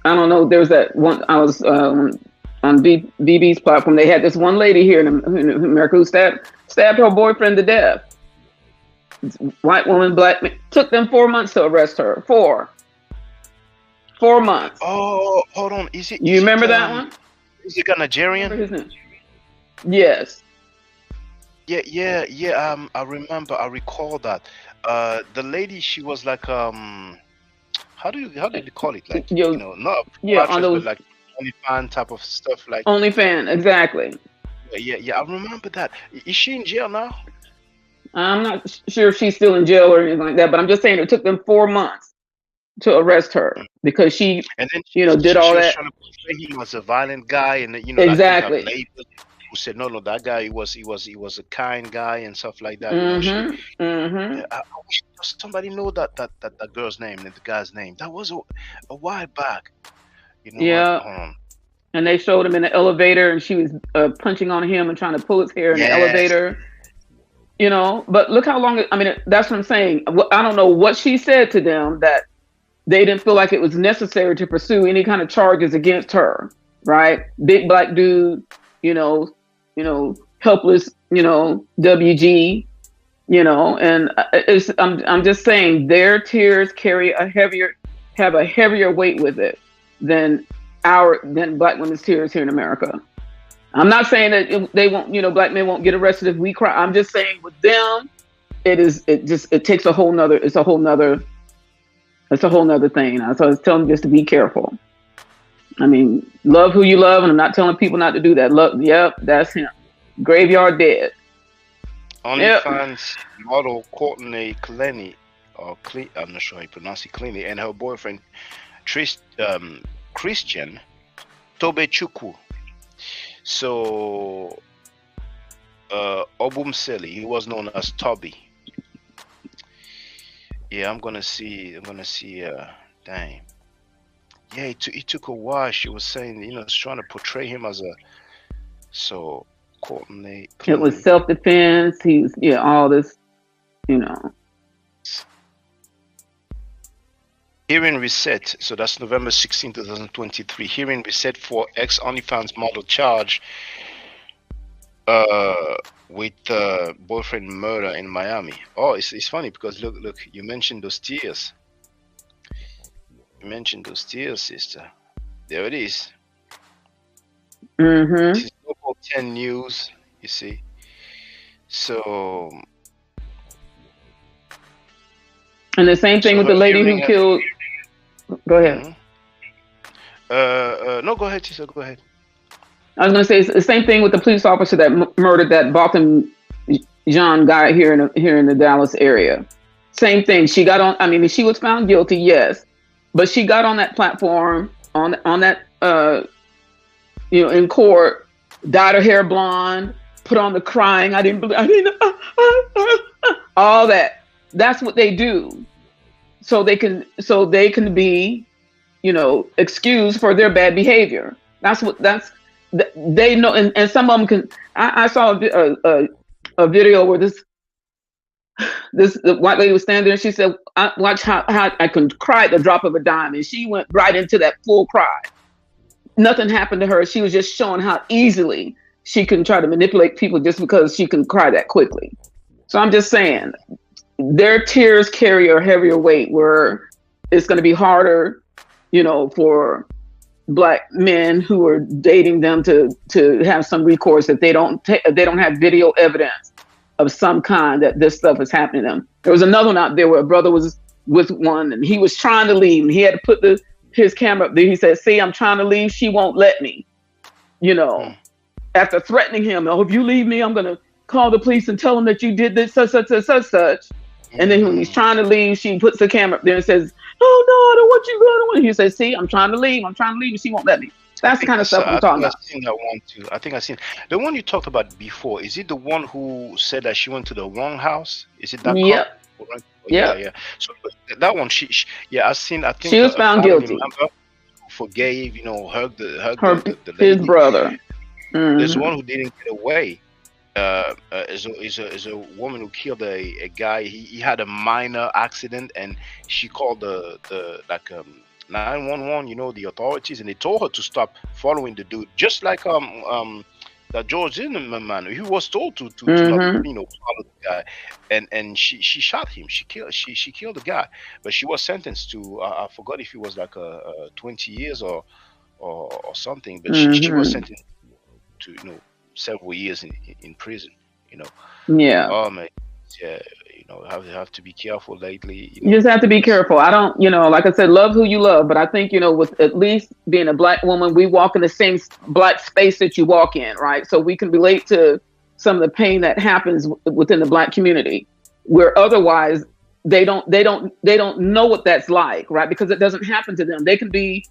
I don't know. There was that one. I was on BB's platform. They had this one lady here in America who stabbed her boyfriend to death. White woman, black man. Took them 4 months to arrest her. 4 months. Oh, hold on. Is it? You remember that one? Is it a Nigerian? Remember his name? Yes. Yeah. I remember. I recall that. The lady, she was like how did you call it? Like you know, not on those, but like OnlyFans type of stuff, like OnlyFans, exactly. Yeah. I remember that. Is she in jail now? I'm not sure if she's still in jail or anything like that, but I'm just saying it took them 4 months to arrest her because she, and then did all she was that. trying to portray him as a violent guy, and Exactly. Like, who said no, that guy he was a kind guy and stuff like that. Mm-hmm. I wish somebody know that girl's name and the guy's name. That was a while back. You know. Yeah. And they showed him in the elevator, and she was punching on him and trying to pull his hair in the elevator. You know, but look how long. I mean, that's what I'm saying. I don't know what she said to them that they didn't feel like it was necessary to pursue any kind of charges against her. Right? Big black dude. Helpless. WG. And I'm just saying their tears have a heavier weight with it than black women's tears here in America. I'm not saying that they won't, black men won't get arrested if we cry. I'm just saying with them, it takes a whole nother thing. So I was telling them just to be careful. I mean, love who you love, and I'm not telling people not to do that. Love, yep, that's him. Graveyard dead. OnlyFans model Courtney Clenny, I'm not sure how you pronounce it cleanly, and her boyfriend Christian Tobechukwu. So Obumseli, he was known as Toby. Yeah, I'm gonna see dang. Yeah, it took a while. She was saying, trying to portray him as Courtney. It was self-defense. He was, all this, Hearing reset. So that's November 16, 2023. Hearing reset for ex OnlyFans model charge with boyfriend murder in Miami. Oh, it's funny because look, you mentioned those tears. You mentioned those tears, sister. There it is. Mm-hmm. This is Local 10 News, you see. So. And the same thing with the lady who killed. Go ahead. No, go ahead, sister. Go ahead. I was going to say it's the same thing with the police officer that murdered that Botham Jean guy here in the Dallas area. Same thing. She got on. I mean, she was found guilty, yes, but she got on that platform on that in court, dyed her hair blonde, put on the crying. I didn't all that. That's what they do. So they can be, excused for their bad behavior. They know, and some of them can. I saw a video where this white lady was standing there and she said, "Watch how I can cry at the drop of a dime," and she went right into that full cry. Nothing happened to her. She was just showing how easily she can try to manipulate people just because she can cry that quickly. So I'm just saying, their tears carry a heavier weight where it's going to be harder, for black men who are dating them to have some recourse if they don't have video evidence of some kind that this stuff is happening to them. There was another one out there where a brother was with one and he was trying to leave and he had to put his camera up there. He said, "See, I'm trying to leave. She won't let me." After threatening him, "Oh, if you leave me, I'm going to call the police and tell them that you did this, such. And then when he's trying to leave, she puts the camera up there and says, "Oh no, I don't want you going." He says, "See, I'm trying to leave, and she won't let me." That's the kind of stuff I'm talking about. I've seen that one too. I think I've seen the one you talked about before. Is it the one who said that she went to the wrong house? Is it that? Yep. Yeah. So that one, she I've seen. I think she was found guilty. forgave, hugged the his lady. brother. There's Mhm. one who didn't get away. Is a woman who killed a guy. He had a minor accident, and she called the 911. The authorities, and they told her to stop following the dude, just like that George Zimmerman man. He was told to not Mhm. follow the guy, and she shot him. She killed the guy, but she was sentenced to I forgot if it was like 20 years or something, but she was Mhm. sentenced to several years in prison. Yeah. Oh man, yeah, have to be careful lately. You just have to be careful. I don't, like I said, love who you love. But I think, with at least being a Black woman, we walk in the same Black space that you walk in, right? So we can relate to some of the pain that happens within the Black community, where otherwise they don't know what that's like, right? Because it doesn't happen to them. They can be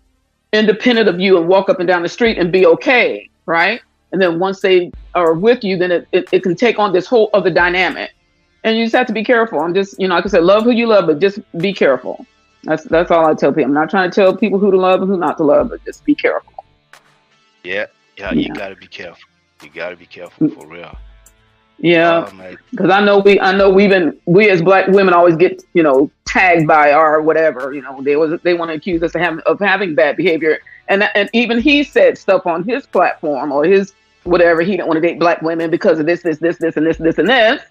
independent of you and walk up and down the street and be okay, right? And then once they are with you, then it can take on this whole other dynamic. And you just have to be careful. I'm just, like I said, love who you love, but just be careful. That's all I tell people. I'm not trying to tell people who to love and who not to love, but just be careful. Yeah, you gotta be careful. You gotta be careful for real. Yeah, Oh, man. because I know we as Black women always get tagged by our whatever. They want to accuse us of having bad behavior, and even he said stuff on his platform or his whatever. He didn't want to date Black women because of this, and this.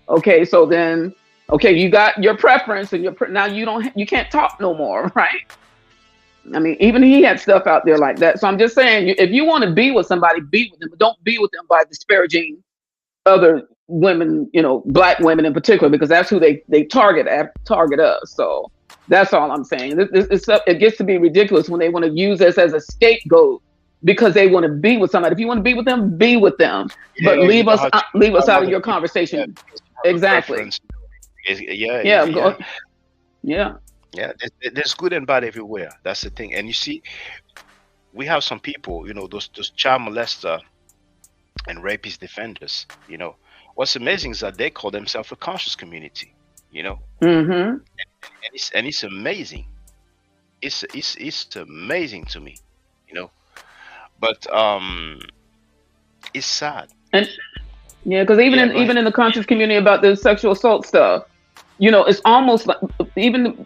Okay, so then, you got your preference, and now you can't talk no more, right? I mean, even he had stuff out there like that. So I'm just saying, if you want to be with somebody, be with them, but don't be with them by disparaging other women, Black women in particular, because that's who they target us. So that's all I'm saying. It gets to be ridiculous when they want to use us as a scapegoat because they want to be with somebody. If you want to be with them, be with them, but Yeah, leave us how to- leave us how out of to- your conversation. yeah, Exactly. preference. Yeah. Yeah. Yeah, there's good and bad everywhere. That's the thing. And you see, we have some people, those child molester and rapist defenders. What's amazing is that they call themselves a conscious community. Mm-hmm. And it's amazing. It's amazing to me. But it's sad. And yeah, because even in the conscious community about the sexual assault stuff, it's almost like even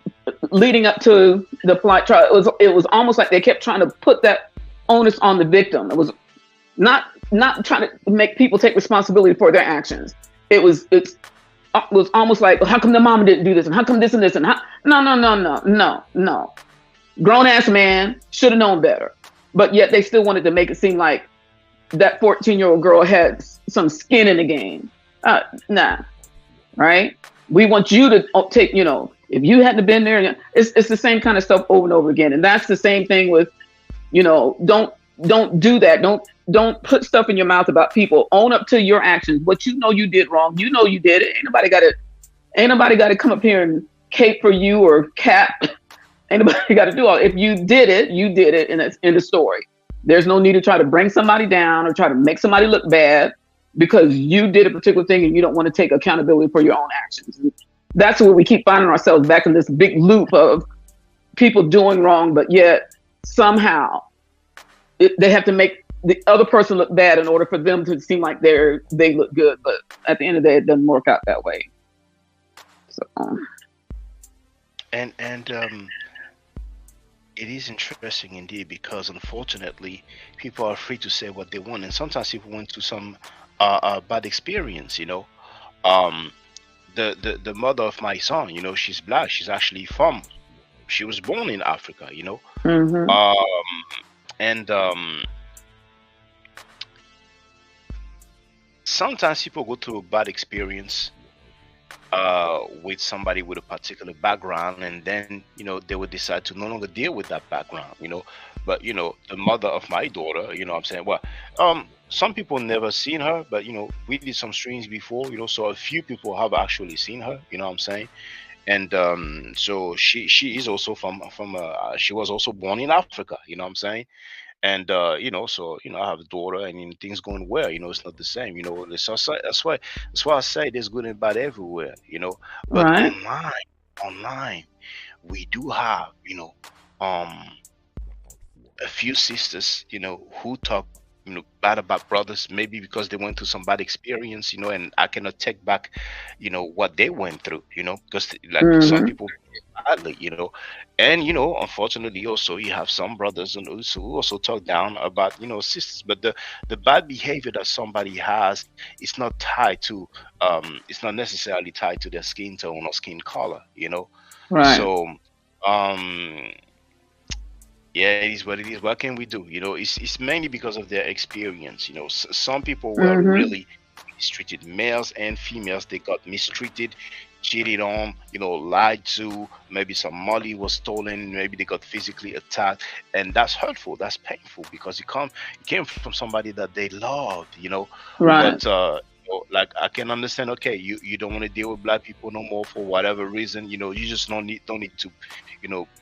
leading up to the Polite trial, it was almost like they kept trying to put that onus on the victim. It was not trying to make people take responsibility for their actions. It was almost like, how come the mama didn't do this, and how come this and this, and no. Grown ass man should have known better, but yet they still wanted to make it seem like that 14-year-old girl had some skin in the game. Nah, right? We want you to take, if you hadn't been there, it's the same kind of stuff over and over again. And that's the same thing with, don't do that. Don't put stuff in your mouth about people. Own up to your actions. What you did wrong. You did it. Ain't nobody got to come up here and cape for you or cap. Ain't nobody got to do all. If you did it, and it's in the story. There's no need to try to bring somebody down or try to make somebody look bad because you did a particular thing and you don't want to take accountability for your own actions. And that's where we keep finding ourselves back in this big loop of people doing wrong, but yet somehow they have to make the other person look bad in order for them to seem like they look good. But at the end of the day, it doesn't work out that way. So. And it is interesting indeed, because unfortunately people are free to say what they want, and sometimes people went through some bad experience. The mother of my son, she's Black. She's actually she was born in Africa. Mm-hmm. Sometimes people go through a bad experience with somebody with a particular background, and then they would decide to no longer deal with that background. But the mother of my daughter, I'm saying, well, some people never seen her, but we did some streams before, so a few people have actually seen her, what I'm saying. And so she is also from she was also born in Africa, what I'm saying. And so I have a daughter, and things going well. It's not the same. So that's why I say there's good and bad everywhere. But Right. online, we do have a few sisters, who talk, bad about brothers, maybe because they went through some bad experience, and I cannot take back, what they went through, because like some Hmm. people badly, and unfortunately also you have some brothers and who also talk down about, sisters, but the bad behavior that somebody has is not tied to, it's not necessarily tied to their skin tone or skin color, Right. so um yeah, it is what it is. What can we do? It's mainly because of their experience. Some people were Hmm. really mistreated, males and females. They got mistreated, cheated on, lied to. Maybe some money was stolen. Maybe they got physically attacked, and that's hurtful. That's painful because it came from somebody that they loved. Right. But like I can understand. Okay, you don't want to deal with black people no more for whatever reason. You just don't need to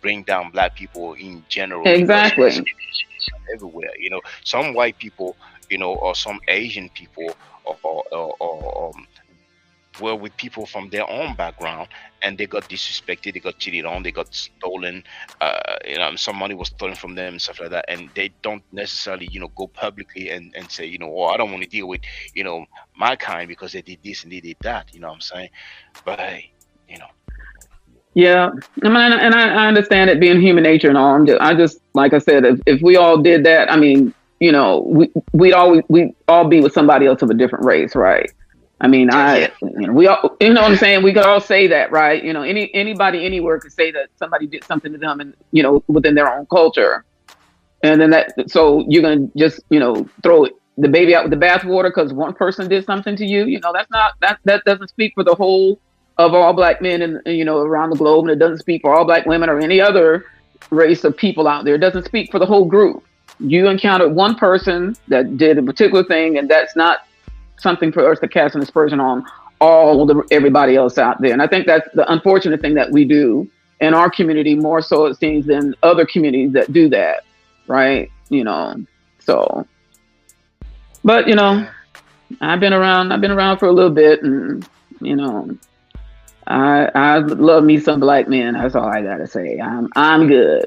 bring down black people in general because Exactly. racism is everywhere. Some white people, or some Asian people, or were with people from their own background, and they got disrespected, they got cheated on, they got stolen. Some money was stolen from them and stuff like that, and they don't necessarily, go publicly and say, oh, I don't want to deal with, my kind because they did this and they did that. You know what I'm saying? But hey, Yeah, I mean, and I understand it being human nature and all. I just like I said, if we all did that, I mean, we'd all be with somebody else of a different race, right? I mean, yeah, we all, what I'm saying, we could all say that, right? Anybody anywhere could say that somebody did something to them, and within their own culture, and then so you're gonna just throw the baby out with the bathwater because one person did something to you. That's not that doesn't speak for the whole of all black men and around the globe, and it doesn't speak for all black women or any other race of people out there. It doesn't speak for the whole group. You encountered one person that did a particular thing, and that's not something for us to cast an aspersion on everybody else out there. And I think that's the unfortunate thing that we do in our community more so it seems than other communities that do that, right? So, but yeah. I've been around for a little bit, and I love me some black men. That's all I gotta say. I'm good.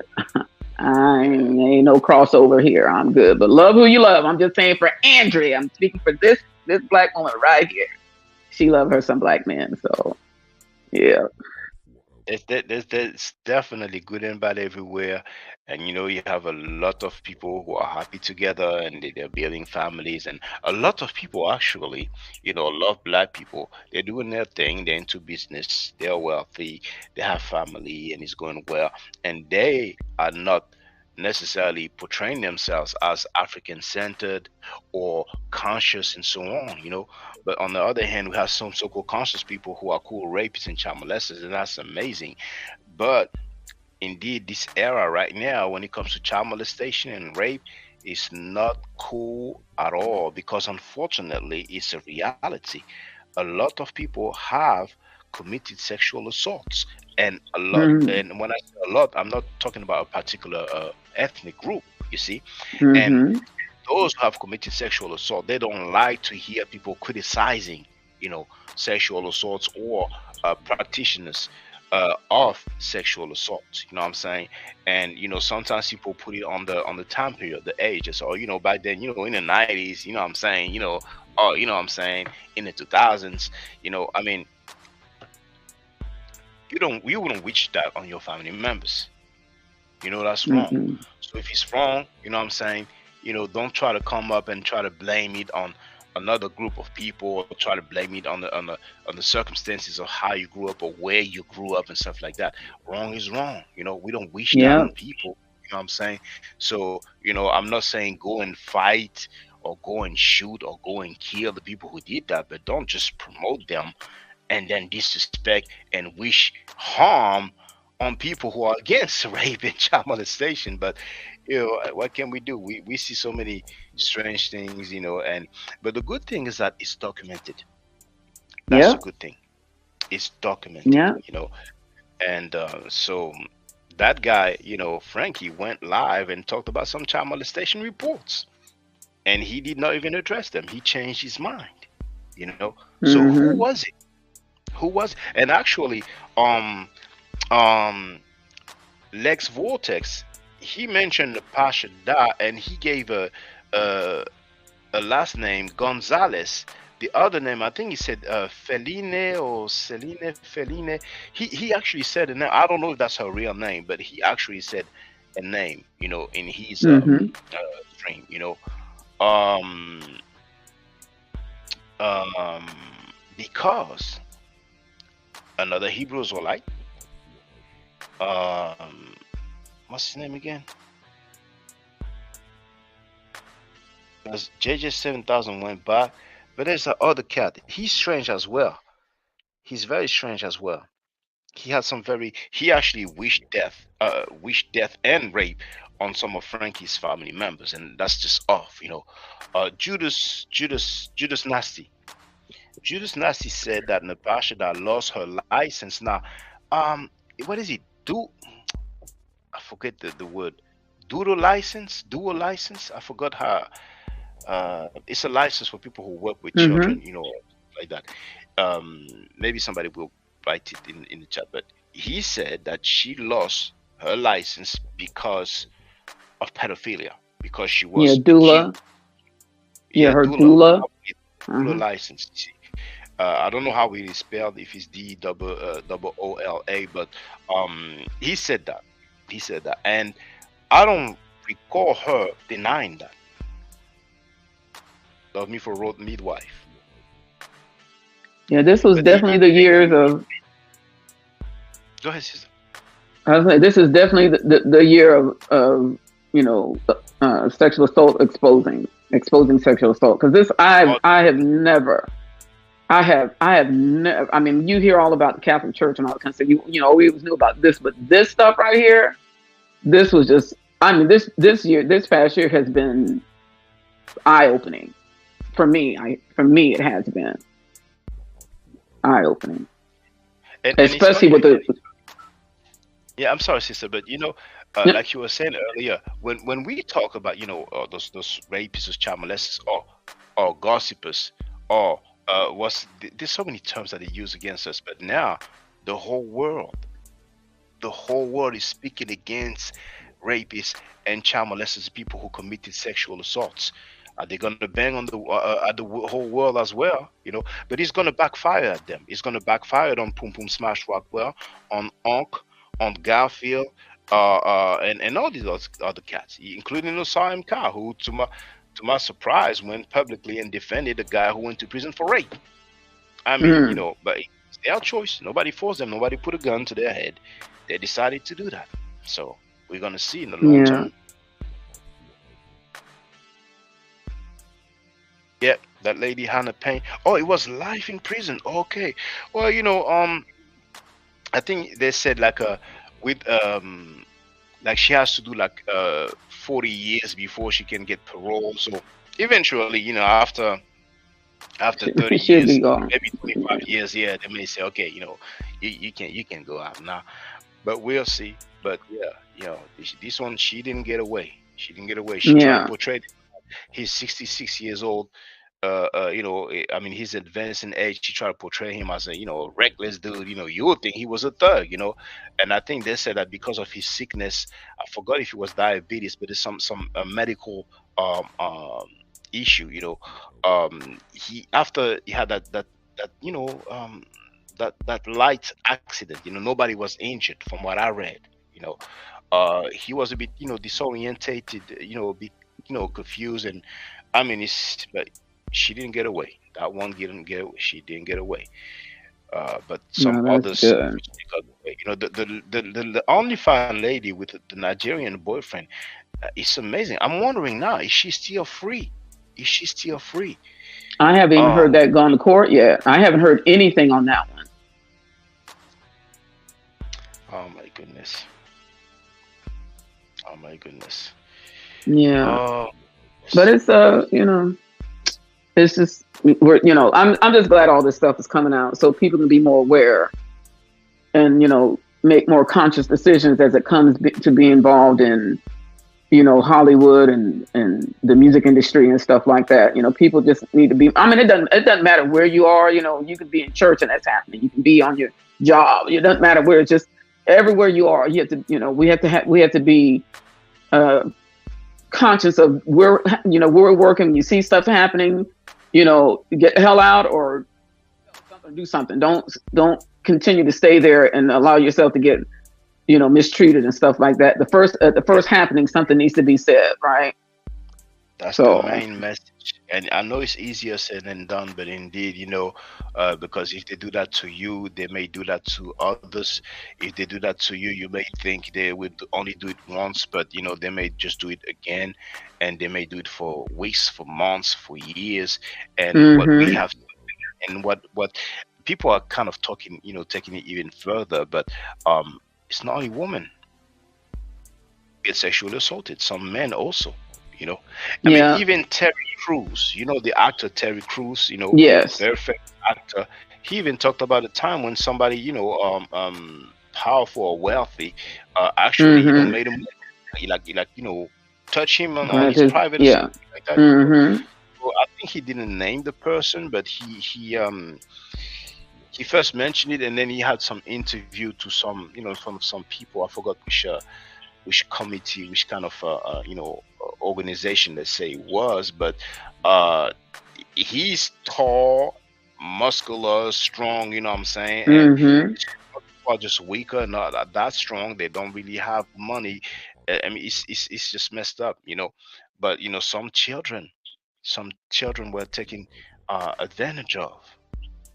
I ain't no crossover here. I'm good. But love who you love. I'm just saying for Andrea. I'm speaking for this black woman right here. She love her some black men. So yeah. There's definitely good and bad everywhere, and you have a lot of people who are happy together and they're building families, and a lot of people actually, love black people. They're doing their thing. They're into business. They're wealthy. They have family, and it's going well. And they are not necessarily portraying themselves as African centered or conscious and so on. But on the other hand, we have some so-called conscious people who are cool rapists and child molesters, and that's amazing. But indeed, this era right now, when it comes to child molestation and rape, is not cool at all because unfortunately, it's a reality. A lot of people have committed sexual assaults, and a lot. Mm-hmm. And when I say a lot, I'm not talking about a particular ethnic group. You see, and Mm-hmm. those who have committed sexual assault, they don't like to hear people criticizing, sexual assaults or practitioners of sexual assault. You know what I'm saying? And sometimes people put it on the time period, the ages, or back then, in the 90s. You know what I'm saying? Or what I'm saying, in the 2000s. I mean, you wouldn't wish that on your family members. That's wrong. Mm-hmm. So if it's wrong, you know what I'm saying, don't try to come up and try to blame it on another group of people, or try to blame it on the circumstances of how you grew up or where you grew up and stuff like that. Wrong is wrong. We don't wish that Yeah. on people. You know what I'm saying? So, I'm not saying go and fight or go and shoot or go and kill the people who did that, but don't just promote them and then disrespect and wish harm on people who are against rape and child molestation. But what can we do? We see so many strange things, and but the good thing is that it's documented. That's Yeah. the good thing. It's documented, Yeah. and so that guy, Frankie, went live and talked about some child molestation reports, and he did not even address them. He changed his mind, So who Mm-hmm. was it? Who was? And actually, um, Lex Vortex, he mentioned Pasha Da, and he gave a last name Gonzalez. The other name, I think he said Feline or Celine Feline. He actually said a name. I don't know if that's her real name, but he actually said a name, you know, in his stream, you know, because another Hebrew Israelite, what's his name again? Because JJ 7000 went back, but there's the other cat. He's strange as well. He's very strange as well. He had some very. He actually wished death and rape on some of Frankie's family members, and that's just off, you know. Judas Nasty. Judas Nasty said that Natasha that lost her license. Now, what is it? I forget the word. Dual license. I forgot how. It's a license for people who work with children, you know, like that. Maybe somebody will write it in the chat, but he said that she lost her license because of pedophilia, because she was doula. Her doula. Doula license. You see. I don't know how it is spelled, if it's DOOLA, but he said that. And I don't recall her denying that. Love me for road midwife. Yeah, this was definitely the years of. Go ahead, sister. I was like, this is definitely the year of you know, sexual assault exposing sexual assault, because this I have never. I mean, you hear all about the Catholic Church and all that kind of stuff. You know, we always knew about this, but this stuff right here, this was just. I mean, this past year has been eye-opening for me. It has been eye-opening, especially with the. Yeah, I'm sorry, sister, but you know, like you were saying earlier, when we talk about, you know, those rapists, those child molesters, or gossipers, or there's so many terms that they use against us, but now the whole world is speaking against rapists and child molesters, people who committed sexual assaults. Are they going to bang on at the whole world as well? You know, but it's going to backfire at them. It's going to backfire on Pum Pum Smash Rockwell, on Onk, on Garfield, and all these other cats, including Osam Ka, who to my surprise went publicly and defended a guy who went to prison for rape. I mean, you know, but it's their choice. Nobody forced them. Nobody put a gun to their head. They decided to do that. So we're going to see in the long term. Yeah, that lady Hannah Payne. Oh, it was life in prison. Okay. Well, you know, I think they said like like she has to do like 40 years before she can get parole. So eventually, you know, after 30 years, maybe 25 years, yeah, they may say, okay, you know, you can go out now. But we'll see. But yeah, you know, this one, she didn't get away. She tried to portray. He's 66 years old. You know, I mean, he's advanced in age. She tried to portray him as a, you know, reckless dude. You know, you would think he was a thug, you know. And I think they said that because of his sickness, I forgot if it was diabetes, but it's some medical issue, you know. After he had that you know, that light accident, you know, nobody was injured from what I read, you know. He was a bit, you know, disorientated, you know, a bit, you know, confused, and I mean, but she didn't get away. That one didn't get away. She didn't get away. But some others, you know, the OnlyFans lady with the Nigerian boyfriend, it's amazing. I'm wondering now, is she still free? I haven't even heard that gone to court yet. I haven't heard anything on that one. Oh my goodness. Yeah. But it's you know, it's just you know, I'm just glad all this stuff is coming out so people can be more aware and, you know, make more conscious decisions as it comes to be involved in, you know, Hollywood and the music industry and stuff like that. You know, people just need to be. I mean, it doesn't matter where you are. You know, you can be in church and that's happening. You can be on your job. It doesn't matter where. It's just everywhere you are. You have to. You know, we have to be conscious of where we're working. You see stuff happening, get the hell out or do something. Don't continue to stay there and allow yourself to get mistreated and stuff like that. The first happening, something needs to be said, right? That's the main message. And I know it's easier said than done, but indeed, because if they do that to you, they may do that to others. If they do that to you, you may think they would only do it once, but they may just do it again, and they may do it for weeks, for months, for years. And what we have, and what people are kind of talking, taking it even further, but it's not only women get sexually assaulted, some men also. I mean, even Terry Crews, the actor Terry Crews, yes, very famous actor. He even talked about a time when somebody, powerful or wealthy, actually, made him touch him on his private, or something like that. So I think he didn't name the person, but he first mentioned it, and then he had some interview to some, from some people. I forgot which committee, which kind of organization, let's say, it was, but he's tall, muscular, strong, what I'm saying, and people are just weaker, not that strong. They don't really have money. I mean, it's just messed up, but some children were taken advantage of.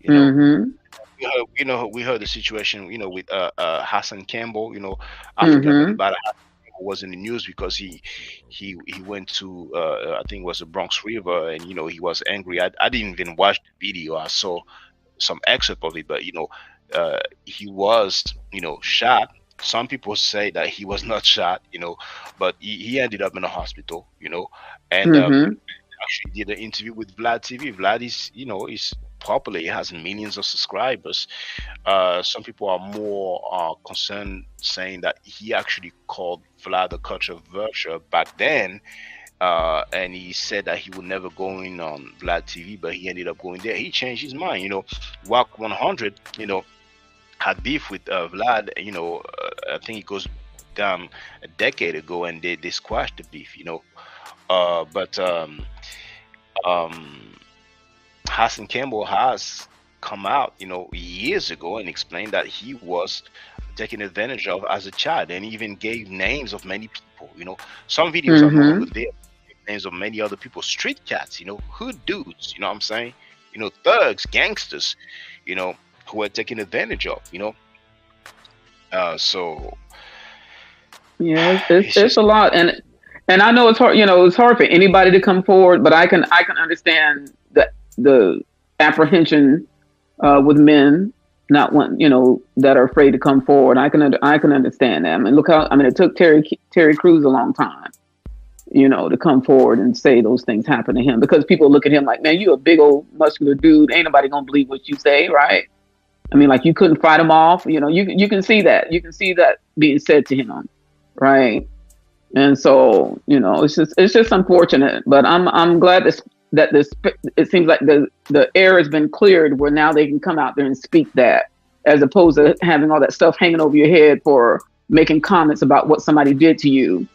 We heard the situation, with Hassan Campbell. I forgot about it. Was in the news because he went to I think it was the Bronx River, and he was angry. I didn't even watch the video. I saw some excerpt of it, but he was shot. Some people say that he was not shot, but he ended up in a hospital, and actually did an interview with Vlad TV. Vlad is popular. He has millions of subscribers. Some people are more concerned, saying that he actually called Vlad a culture vulture back then, and he said that he would never go in on Vlad TV, but he ended up going there. He changed his mind. WAC 100, had beef with Vlad. I think it goes down a decade ago, and they squashed the beef. But Hassan Campbell has come out, years ago and explained that he was taken advantage of as a child, and even gave names of many people. Some videos are no longer there. Names of many other people, street cats, hood dudes, what I'm saying, thugs, gangsters, who are taken advantage of, so yeah, it's a lot, and I know it's hard. It's hard for anybody to come forward, but I can understand the apprehension with men not want that are afraid to come forward. I can understand that. I mean, it took Terry Crews a long time, to come forward and say those things happen to him, because people look at him like, man, you a big old muscular dude. Ain't nobody gonna believe what you say, right? I mean, like, you couldn't fight him off. You can see that. You can see that being said to him, right? And so, it's just unfortunate. But I'm glad that it seems like the air has been cleared, where now they can come out there and speak that, as opposed to having all that stuff hanging over your head for making comments about what somebody did to you.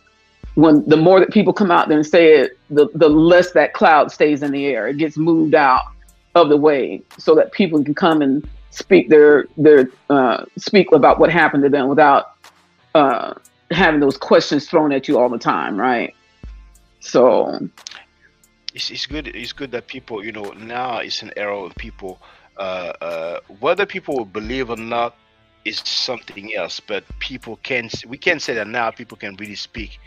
When the more that people come out there and say it, the less that cloud stays in the air. It gets moved out of the way so that people can come and speak speak about what happened to them without having those questions thrown at you all the time, right? So it's good that people, now it's an era of people, whether people will believe or not is something else, but we can say that now people can really speak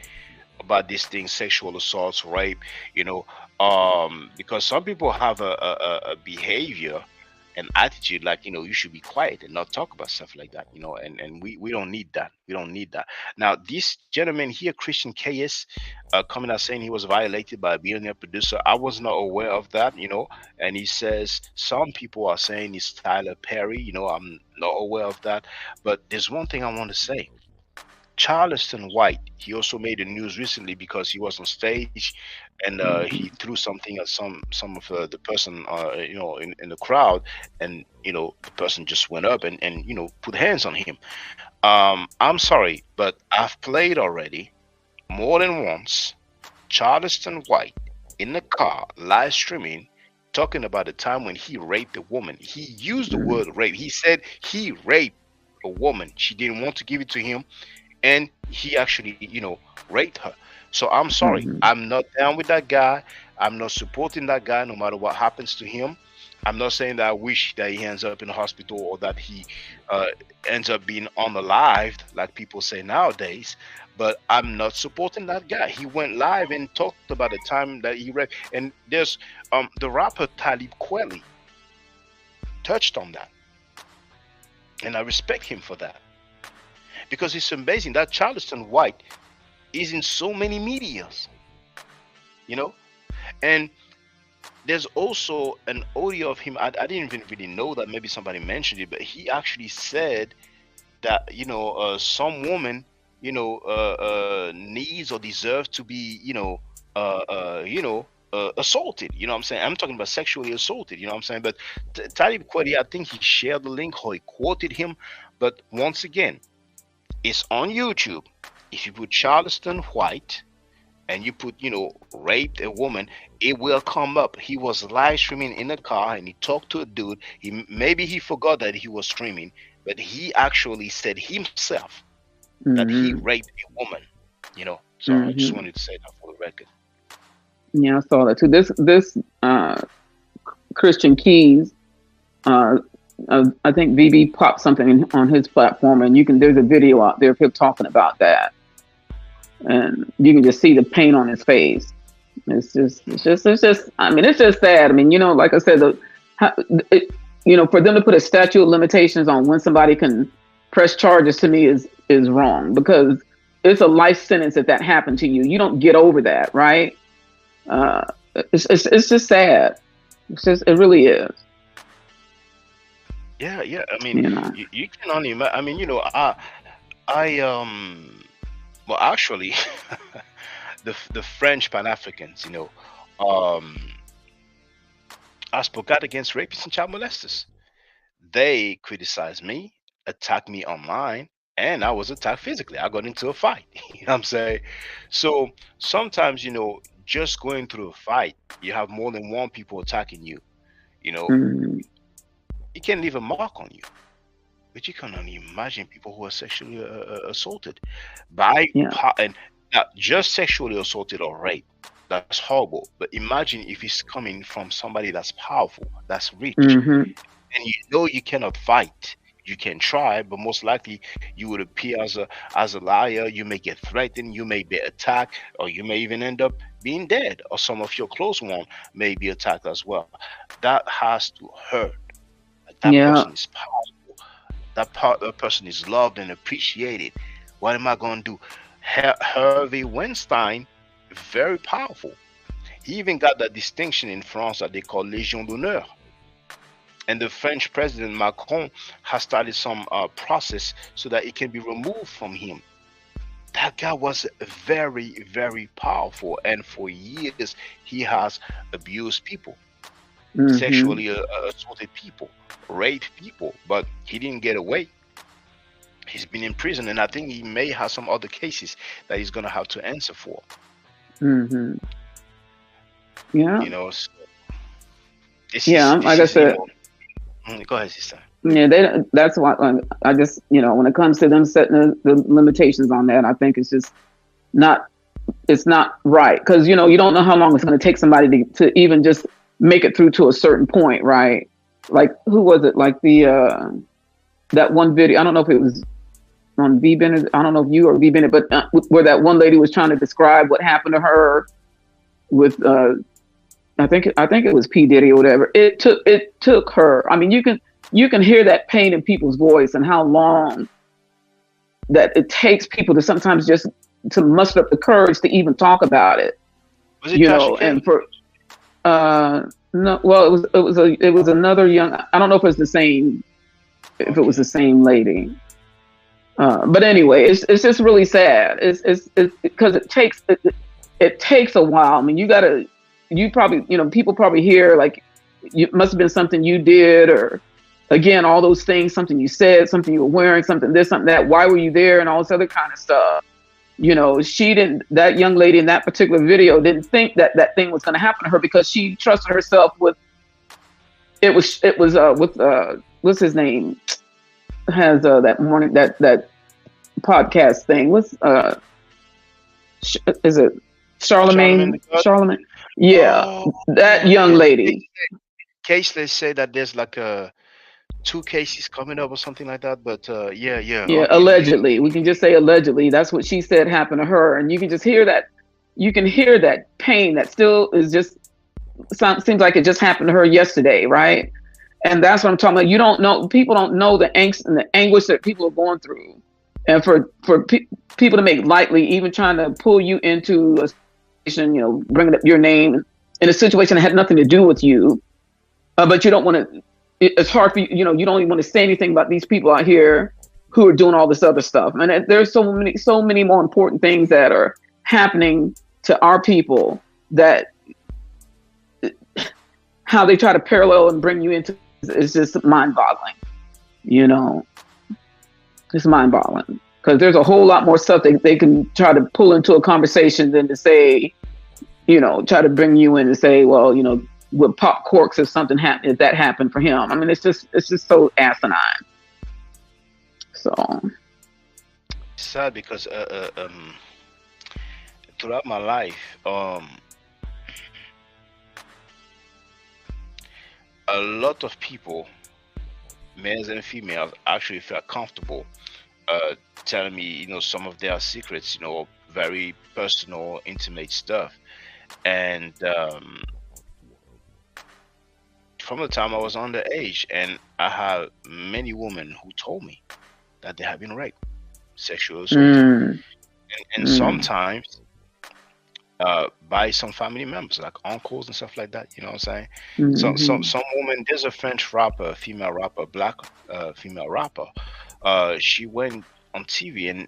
about these things, sexual assaults, rape, because some people have a behavior and attitude like, you should be quiet and not talk about stuff like that, and we don't need that. We don't need that. Now, this gentleman here, Christian KS, coming out saying he was violated by a billionaire producer. I was not aware of that, and he says some people are saying it's Tyler Perry. I'm not aware of that. But there's one thing I want to say. Charleston White, he also made the news recently because he was on stage and he threw something at some of the person in the crowd, and the person just went up and put hands on him. I'm sorry, but I've played already more than once Charleston White in the car live streaming, talking about the time when he raped a woman. He used the word rape. He said he raped a woman. She didn't want to give it to him, and he actually, raped her. So I'm sorry. I'm not down with that guy. I'm not supporting that guy no matter what happens to him. I'm not saying that I wish that he ends up in the hospital or that he ends up being unalived, like people say nowadays. But I'm not supporting that guy. He went live and talked about the time that he raped. And there's the rapper Talib Kweli touched on that. And I respect him for that. Because it's amazing that Charleston White is in so many medias, and there's also an audio of him. I didn't even really know that. Maybe somebody mentioned it, but he actually said that some woman needs or deserves to be assaulted. You know what I'm saying? I'm talking about sexually assaulted. You know what I'm saying? But Talib Kweli, I think he shared the link or he quoted him. But once again, it's on YouTube. If you put Charleston White and you put, raped a woman, it will come up. He was live streaming in the car and he talked to a dude. Maybe he forgot that he was streaming, but he actually said himself that he raped a woman. So I just wanted to say that for the record. Yeah, I saw that too. This Christian Keys, I think VB popped something on his platform, and there's a video out there of him talking about that, and you can just see the pain on his face. It's just. I mean, it's just sad. I mean, like I said, for them to put a statute of limitations on when somebody can press charges to me is wrong, because it's a life sentence if that happened to you. You don't get over that, right? It's just sad. It really is. Yeah. I mean, you can only imagine. I mean, well, actually, the French Pan-Africans, I spoke out against rapists and child molesters. They criticized me, attacked me online, and I was attacked physically. I got into a fight. You know what I'm saying? So sometimes, just going through a fight, you have more than one people attacking you. It can leave a mark on you. But you can only imagine people who are sexually assaulted and not just sexually assaulted or raped. That's horrible. But imagine if it's coming from somebody that's powerful, that's rich, and you cannot fight. You can try, but most likely you would appear as a liar. You may get threatened, you may be attacked, or you may even end up being dead, or some of your close ones may be attacked as well. That has to hurt. That person is powerful. That person is loved and appreciated. What am I going to do? Harvey Weinstein, very powerful. He even got that distinction in France that they call Légion d'honneur. And the French president Macron has started some process so that it can be removed from him. That guy was very, very powerful, and for years he has abused people, sexually assaulted people, raped people, but he didn't get away. He's been in prison, and I think he may have some other cases that he's going to have to answer for. Yeah. So like I said. Go ahead, sister. Yeah, that's why I just, when it comes to them setting the limitations on that, I think it's just not right. Because, you don't know how long it's going to take somebody to even just make it through to a certain point, right? Like, who was it? Like that one video, I don't know if it was on V Bennett, I don't know if you or V Bennett, but where that one lady was trying to describe what happened to her with, I think it was P. Diddy or whatever. It took her. I mean, you can hear that pain in people's voice and how long that it takes people to sometimes just to muster up the courage to even talk about it. Was it and for no, well, it was another young. I don't know if it's the same. If it was the same lady. But anyway, it's just really sad. It's because it takes a while. I mean, you probably, people probably hear like it must have been something you did, or again, all those things, something you said, something you were wearing, something this, something that, why were you there, and all this other kind of stuff. You know, that young lady in that particular video didn't think that that thing was going to happen to her because she trusted herself with, it was with, what's his name? Has that morning, that podcast thing. Is it Charlemagne? Charlemagne? Yeah, that young lady. Case, they say that there's like 2 cases coming up or something like that, but yeah. Yeah, allegedly. We can just say allegedly. That's what she said happened to her, and you can just hear that. You can hear that pain that still is just seems like it just happened to her yesterday, right? And that's what I'm talking about. You don't know. People don't know the angst and the anguish that people are going through, and for people to make lightly, even trying to pull you into a situation, you know, bringing up your name in a situation that had nothing to do with you, but you don't want to. It's hard for you, you know, you don't even want to say anything about these people out here who are doing all this other stuff. And there's so many more important things that are happening to our people, that how they try to parallel and bring you into is just mind-boggling. You know, it's mind-boggling because there's a whole lot more stuff they can try to pull into a conversation than to say, you know, try to bring you in and say, well, you know, would pop corks if something happened, if that happened for him. I mean, it's just so asinine. So sad because throughout my life, a lot of people, males and females, actually felt comfortable telling me, you know, some of their secrets, you know, very personal, intimate stuff. And from the time I was underage, and I have many women who told me that they have been raped, sexual assault, and sometimes by some family members, like uncles and stuff like that. You know what I'm saying? Some woman. There's a French rapper, female rapper, black female rapper. She went on TV and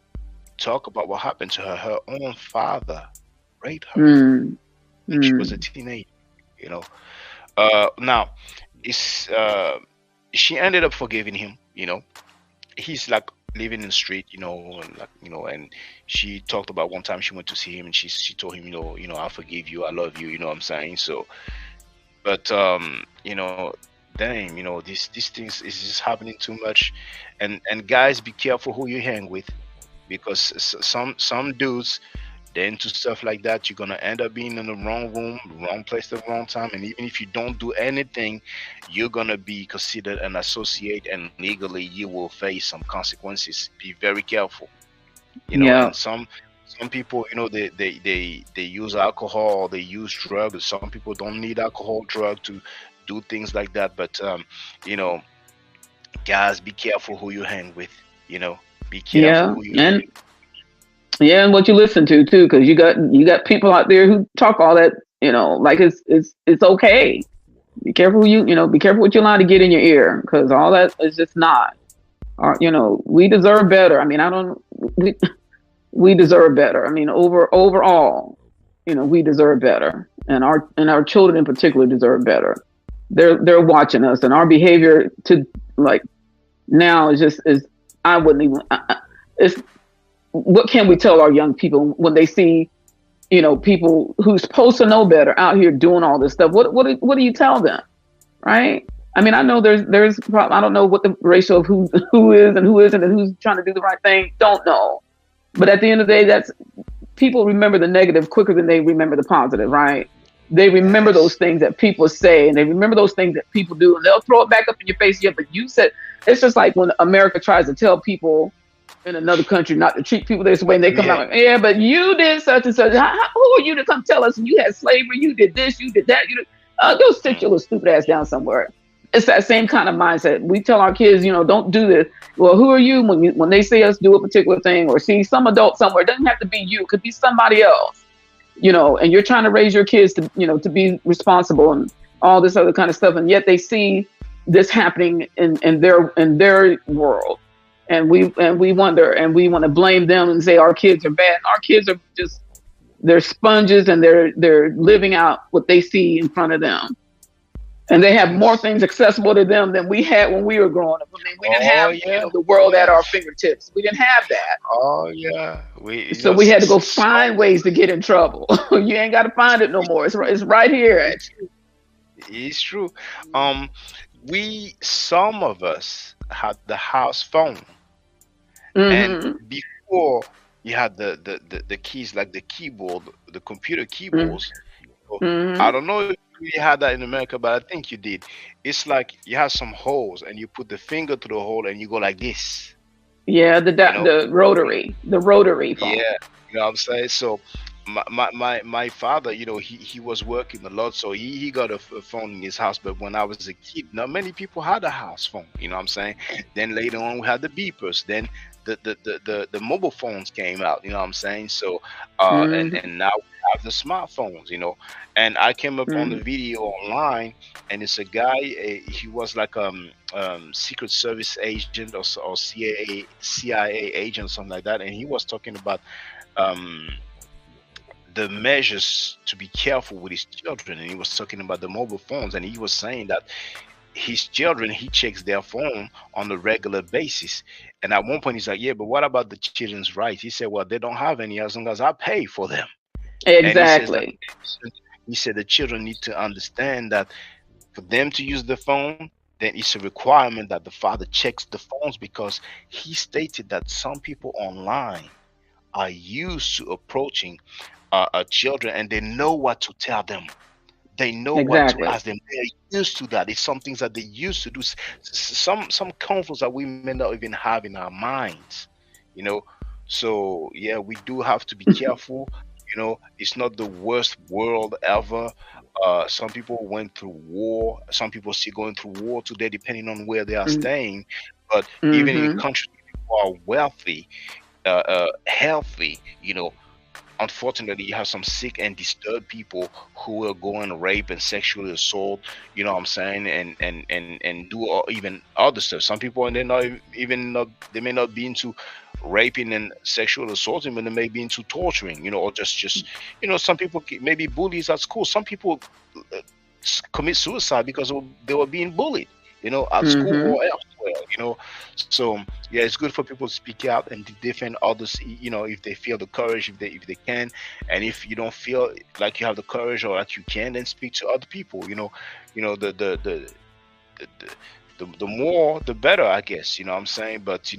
talked about what happened to her. Her own father raped her when she was a teenager. You know. Now, it's she ended up forgiving him. You know, he's like living in the street. You know, and like, you know, and she talked about one time she went to see him and she told him, you know, I forgive you, I love you. You know what I'm saying? So, but you know, dang, you know, these things is just happening too much, and guys, be careful who you hang with, because some dudes, they're into stuff like that. You're gonna end up being in the wrong room, wrong place at the wrong time, and even if you don't do anything, you're gonna be considered an associate, and legally you will face some consequences. Be very careful. You know, and some people, you know, they use alcohol, they use drugs. Some people don't need alcohol, drug to do things like that. But you know, guys, be careful who you hang with. You know, be careful who you hang with. Yeah, and what you listen to too, because you got people out there who talk all that, you know, like it's okay. Be careful be careful what you allow to get in your ear, because all that is just not. You know, we deserve better. I mean, we deserve better. I mean, overall, you know, we deserve better, and our children in particular deserve better. They're watching us, and our behavior to like now is I wouldn't even. It's what can we tell our young people when they see, you know, people who's supposed to know better out here doing all this stuff? What do you tell them, right? I mean, I know there's I don't know what the ratio of who is and who isn't and who's trying to do the right thing. Don't know, but at the end of the day, that's people remember the negative quicker than they remember the positive, right? They remember those things that people say, and they remember those things that people do, and they'll throw it back up in your face. Yeah, but you said, it's just like when America tries to tell people in another country not to treat people this way, and they come out like, yeah, but you did such and such. Who are you to come tell us you had slavery, you did this, you did that? Go sit your little stupid ass down somewhere. It's that same kind of mindset. We tell our kids, you know, don't do this. Well, who are you when they see us do a particular thing or see some adult somewhere? It doesn't have to be you. It could be somebody else, you know, and you're trying to raise your kids to, you know, to be responsible and all this other kind of stuff. And yet they see this happening in their world. And we wonder, and we want to blame them and say our kids are bad. Our kids are just, they're sponges, and they're living out what they see in front of them. And they have more things accessible to them than we had when we were growing up. I mean, we didn't have the world at our fingertips. We didn't have that. Oh yeah, So we had to go find ways to get in trouble. You ain't got to find it no more. It's right here at you. It's true. Some of us had the house phone, and before you had the keys, like the keyboard, the computer keyboards. I don't know if you had that in America, but I think you did. It's like you have some holes, and you put the finger to the hole, and you go like this. Yeah, the rotary phone. Yeah, you know what I'm saying. So my father, he was working a lot, so he got a phone in his house. But when I was a kid, not many people had a house phone. You know what I'm saying? Then later on, we had the beepers. Then the mobile phones came out. You know what I'm saying? So and now we have the smartphones. And I came up on the video online, and it's a guy. He was like Secret Service agent or CIA agent, something like that, and he was talking about the measures to be careful with his children, and he was talking about the mobile phones, and he was saying that his children, he checks their phone on a regular basis. And at one point he's like, yeah, but what about the children's rights? He said, well, they don't have any as long as I pay for them. Exactly. He said the children need to understand that for them to use the phone, then it's a requirement that the father checks the phones, because he stated that some people online are used to approaching children, and they know what to tell them. They know what to ask them. They're used to that. It's some things that they used to do. Some conflicts that we may not even have in our minds. So yeah, we do have to be careful. It's not the worst world ever. Some people went through war. Some people still going through war today, depending on where they are staying. But even in countries who are wealthy, healthy, unfortunately, you have some sick and disturbed people who will go and rape and sexually assault, you know what I'm saying, and do even other stuff. Some people, and they may not be into raping and sexual assaulting, but they may be into torturing, or just some people may be bullies at school. Some people commit suicide because they were being bullied, at school or elsewhere, So yeah, it's good for people to speak out and to defend others, if they feel the courage, if they can. And if you don't feel like you have the courage or that you can, then speak to other people. The more the better, I guess. You know what I'm saying? But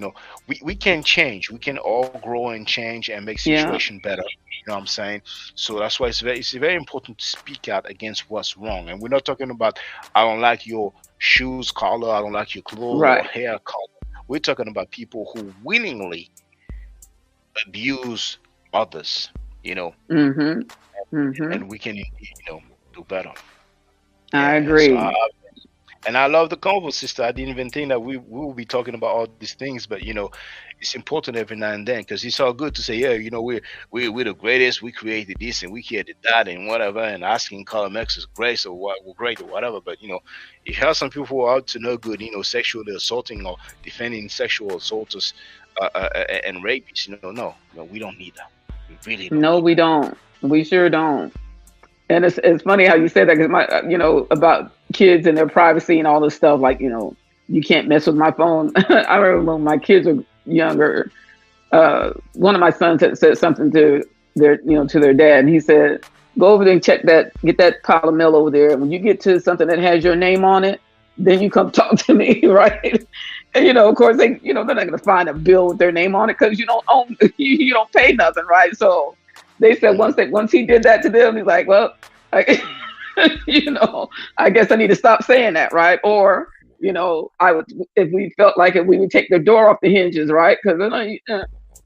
we can change. We can all grow and change and make situation better. You know what I'm saying? So that's why it's very important to speak out against what's wrong. And we're not talking about, I don't like your shoes color, I don't like your clothes or hair color. We're talking about people who willingly abuse others, and we can, do better. I agree. So, and I love the convo, sister. I didn't even think that we will be talking about all these things, but it's important every now and then, because it's all good to say, yeah, we're the greatest. We created this and we created that and whatever, and asking Column X is great, so we're great or whatever. But you have some people who are out to no good, sexually assaulting or defending sexual assaulters and rapists. No, we don't need that. We really don't. No, we don't. We sure don't. And it's funny how you said that, because about kids and their privacy and all this stuff, like, you can't mess with my phone. I remember when my kids were younger, one of my sons had said something to their dad, and he said, go over there and get that pile of mail over there. And when you get to something that has your name on it, then you come talk to me, right? And, of course, they're not going to find a bill with their name on it, because you don't own, you don't pay nothing, right? So they said once he did that to them, he's like, well, I guess I need to stop saying that, right? Or, I would, if we felt like it, we would take the door off the hinges, right? Because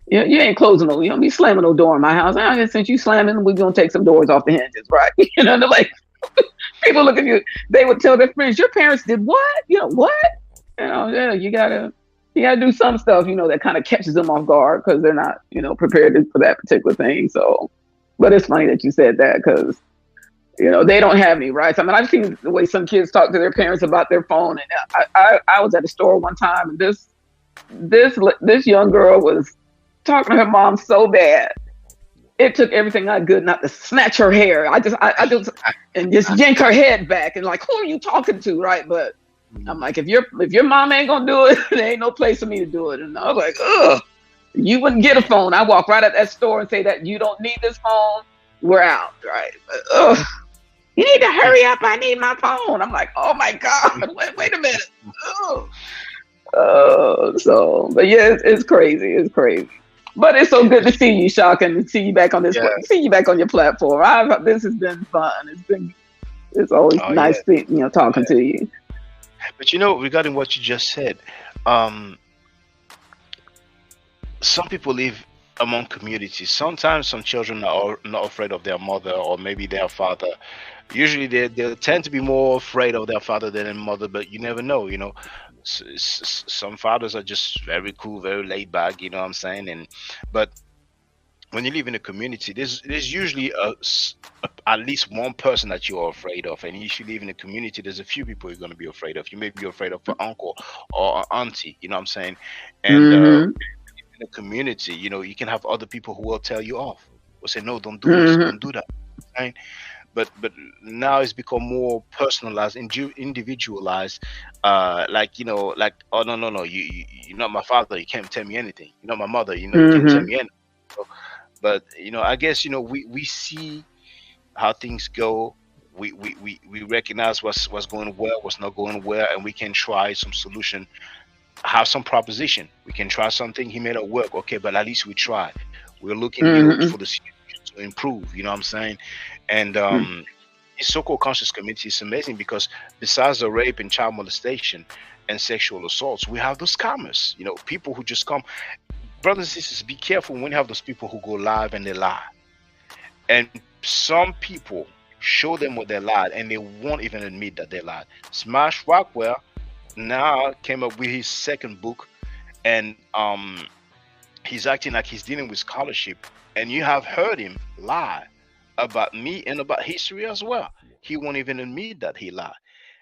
you ain't closing no, you don't be slamming no door in my house. Since you slamming, we're gonna take some doors off the hinges, right? They're like, people look at you. They would tell their friends, "Your parents did what? What? Yeah, you gotta do some stuff, that kind of catches them off guard, because they're not, prepared for that particular thing. So, but it's funny that you said that, because they don't have any rights. I mean, I've seen the way some kids talk to their parents about their phone. And I was at a store one time, and this young girl was talking to her mom so bad. it took everything I could not to snatch her hair. I just and just yank her head back and like, who are you talking to, right? But I'm like, if your mom ain't gonna do it, there ain't no place for me to do it. And I was like, ugh, you wouldn't get a phone. I walk right at that store and say that you don't need this phone. We're out, right? But, ugh, you need to hurry up. I need my phone. I'm like, oh my God, wait a minute. Ugh. But yeah, it's crazy. It's crazy. But it's so good to see you, Shock, and see you back on this. See you back on your platform. This has been fun. It's always nice talking to you. But regarding what you just said, some people live among communities. Sometimes some children are not afraid of their mother or maybe their father. Usually they tend to be more afraid of their father than their mother, but you never know. Some fathers are just very cool, very laid back, you know what I'm saying? But when you live in a community, there's usually at least one person that you are afraid of. And if you live in a community, there's a few people you're going to be afraid of. You may be afraid of an uncle or an auntie, you know what I'm saying? And in a community, you can have other people who will tell you off, will say, no, don't do this, don't do that, right? But now it's become more personalized, individualized. Like oh no, you're not my father, you can't tell me anything. You're not my mother, you can't tell me anything. But I guess we see how things go. We recognize what's going well, what's not going well, and we can try some solution, have some proposition. We can try something. He may not work, okay, but at least we tried. We're looking for the situation to improve. You know what I'm saying? And the so-called conscious community is amazing because besides the rape and child molestation and sexual assaults, we have those scammers. People who just come. Brothers and sisters, be careful when you have those people who go live and they lie. And some people show them what they lied and they won't even admit that they lied. Smash Rockwell now came up with his second book, and he's acting like he's dealing with scholarship, and you have heard him lie about me and about history as well. He won't even admit that he lied.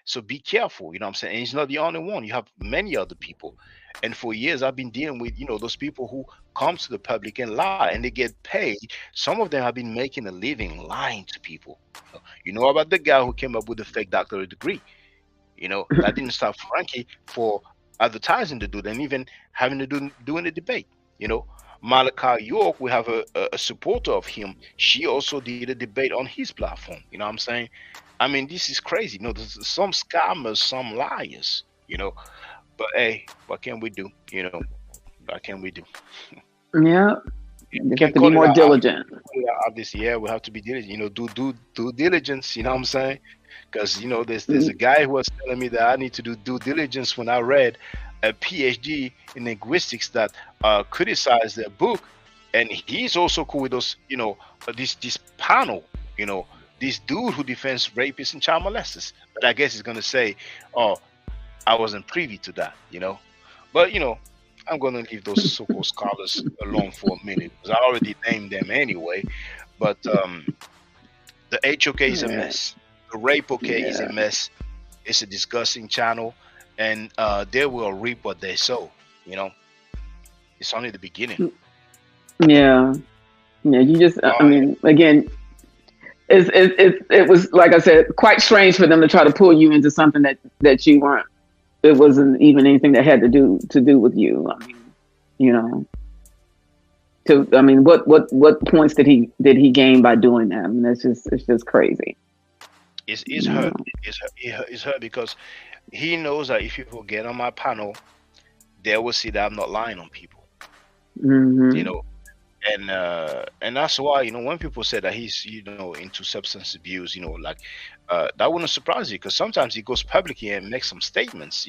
So be careful, you know what I'm saying? And he's not the only one. You have many other people. And for years, I've been dealing with, those people who come to the public and lie, and they get paid. Some of them have been making a living lying to people. You know about the guy who came up with a fake doctorate degree. That didn't stop Frankie for advertising the dude and even having to do in the debate. Malachi York, we have a supporter of him. She also did a debate on his platform. You know what I'm saying? I mean, this is crazy. There's some scammers, some liars, But hey, what can we do? What can we do? Yeah. You have to be more diligent. Obviously, yeah, we have to be diligent. Do diligence. You know what I'm saying? Because there's a guy who was telling me that I need to do due diligence when I read a PhD in linguistics that criticized their book, and he's also cool with us. This panel. This dude who defends rapists and child molesters. But I guess he's gonna say, "Oh, I wasn't privy to that." But I'm gonna leave those so-called scholars alone for a minute because I already named them anyway. But the HOK is a mess. The rape OK is a mess. It's a disgusting channel, and they will reap what they sow. It's only the beginning. Yeah. You just, I mean, again, it was, like I said, quite strange for them to try to pull you into something that you weren't. It wasn't even anything that had to do with you. I mean, what points did he gain by doing that? I mean, it's just crazy. It's hurt. It's hurt because he knows that if people get on my panel, they will see that I'm not lying on people. And that's why when people say that he's into substance abuse, that wouldn't surprise you because sometimes he goes publicly and makes some statements.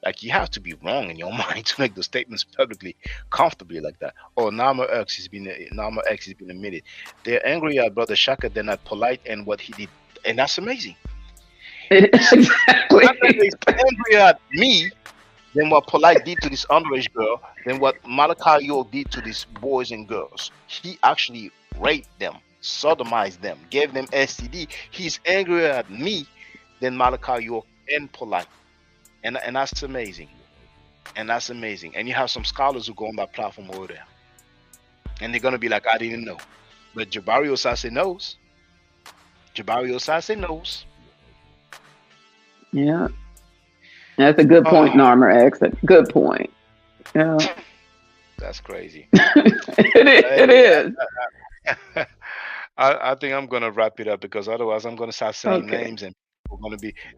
Like you have to be wrong in your mind to make those statements publicly, comfortably like that. Oh, Nama X has been admitted. They're angry at Brother Shaka. They're not polite and what he did, and that's amazing. Exactly. He's angry at me than what Polite did to this underage girl, than what Malachi York did to these boys and girls. He actually raped them, sodomized them, gave them STD. He's angrier at me than Malachi York and Polite. And that's amazing. And that's amazing. And you have some scholars who go on that platform over there. And they're going to be like, I didn't know. But Jabari Osase knows. Jabari Osase knows. Yeah. That's a good point, Narmer X. A good point. Yeah. That's crazy. It is. I think I'm gonna wrap it up because otherwise I'm gonna start saying Okay. names and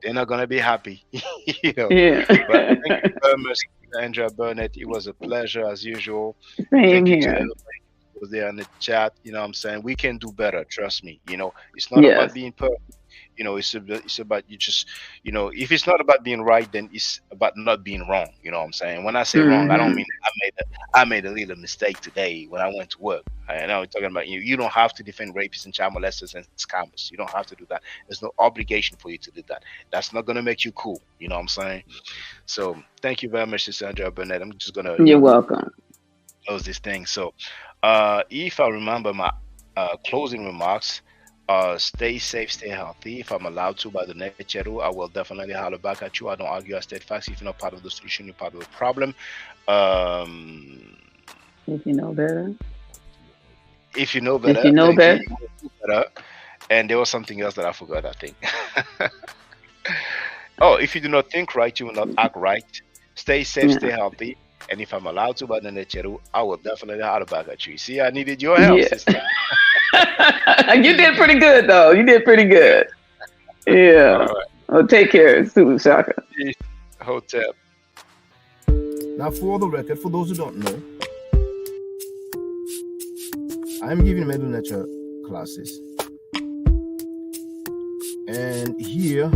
they're not gonna be happy. Yeah. But thank you very much, Andrea Burnett. It was a pleasure as usual. Same Thank you to here. everybody who was there in the chat. You know what I'm saying? We can do better, trust me. It's not about Yes. being perfect. It's about you just, if it's not about being right, then it's about not being wrong. You know what I'm saying? When I say wrong, I don't mean I made a little mistake today when I went to work. I know we're talking about you don't have to defend rapists and child molesters and scammers. You don't have to do that. There's no obligation for you to do that. That's not gonna make you cool. You know what I'm saying? So thank you very much, Sister Andrea Burnett. I'm just gonna You're welcome. close this thing. So if I remember my closing remarks, stay safe, stay healthy. If I'm allowed to by the next channel, I will definitely holler back at you. I don't argue, I state facts. If you're not part of the solution, you're part of the problem. If you know better. If you know better. If you know better. And there was something else that I forgot, I think. Oh, if you do not think right, you will not act right. Stay safe, stay healthy. And if I'm allowed to by the next channel, I will definitely holler back at you. See, I needed your help, sister. You did pretty good, though. You did pretty good. Yeah. All right. Well, take care, Super Shaka. Hotel. Now, for the record, for those who don't know, I'm giving Medu Nature classes. And here,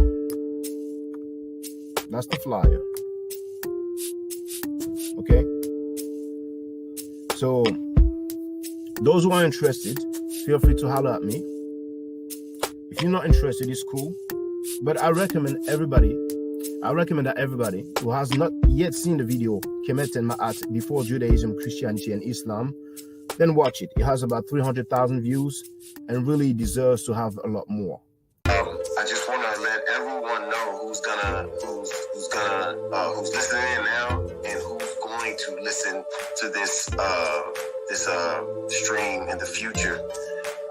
that's the flyer. Okay? So, those who are interested, feel free to holler at me. If you're not interested, it's cool. But I recommend that everybody who has not yet seen the video, Kemet and Ma'at, Before Judaism, Christianity, and Islam, then watch it. It has about 300,000 views and really deserves to have a lot more. I just want to let everyone know who's listening in now and who's going to listen to this stream in the future.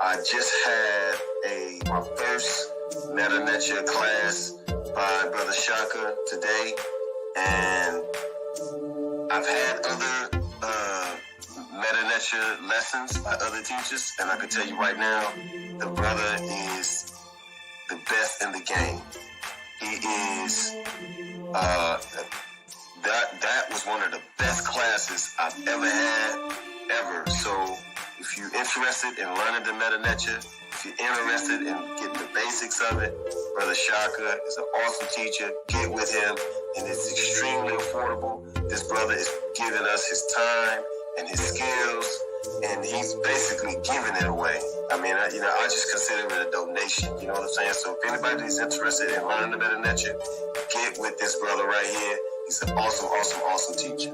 I just had my first Meta Nature class by Brother Shaka today, and I've had other Meta Nature lessons by other teachers, and I can tell you right now, the brother is the best in the game. He is that was one of the best classes I've ever had, ever. So if you're interested in learning the Meta Nature, if you're interested in getting the basics of it, Brother Shaka is an awesome teacher. Get with him, and it's extremely affordable. This brother is giving us his time and his skills, and he's basically giving it away. I mean, I just consider it a donation. You know what I'm saying? So if anybody is interested in learning the Meta Nature, get with this brother right here. He's an awesome, awesome, awesome teacher.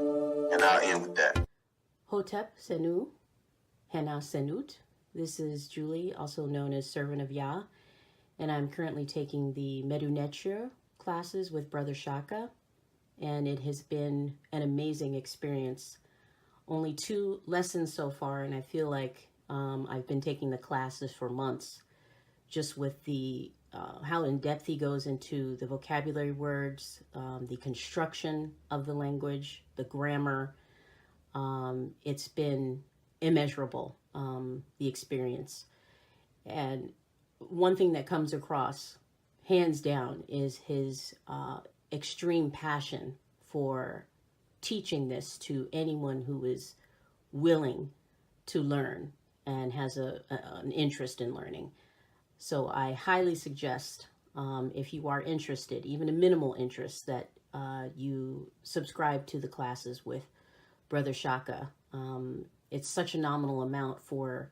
And I'll end with that. Hotep Senu, Hena Senut. This is Julie, also known as Servant of Yah, and I'm currently taking the Medu Neture classes with Brother Shaka, and it has been an amazing experience. Only 2 lessons so far, and I feel like I've been taking the classes for months, just with the how in depth he goes into the vocabulary words, the construction of the language, the grammar. It's been immeasurable, the experience. And one thing that comes across, hands down, is his extreme passion for teaching this to anyone who is willing to learn and has an interest in learning. So I highly suggest, if you are interested, even a minimal interest, that you subscribe to the classes with Brother Shaka. It's such a nominal amount for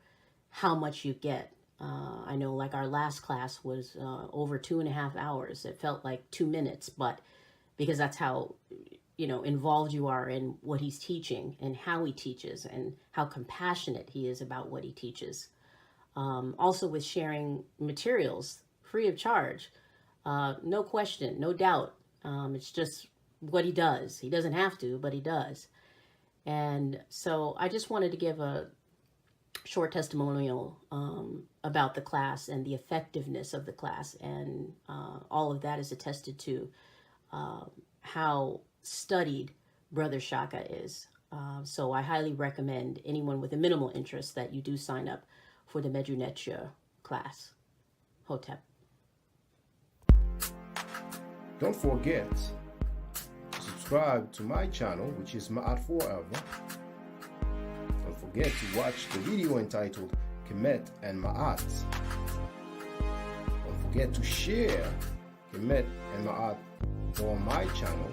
how much you get. I know, like, our last class was over 2.5 hours. It felt like 2 minutes, but because that's how involved you are in what he's teaching and how he teaches and how compassionate he is about what he teaches. Also with sharing materials free of charge, no question, no doubt. It's just what he does. He doesn't have to, but he does. And so I just wanted to give a short testimonial about the class and the effectiveness of the class. And all of that is attested to how studied Brother Shaka is. So I highly recommend anyone with a minimal interest that you do sign up for the Medu Neter class. Hotep. Don't forget to subscribe to my channel, which is Ma'at Forever. Don't forget to watch the video entitled Kemet and Ma'at. Don't forget to share Kemet and Ma'at on my channel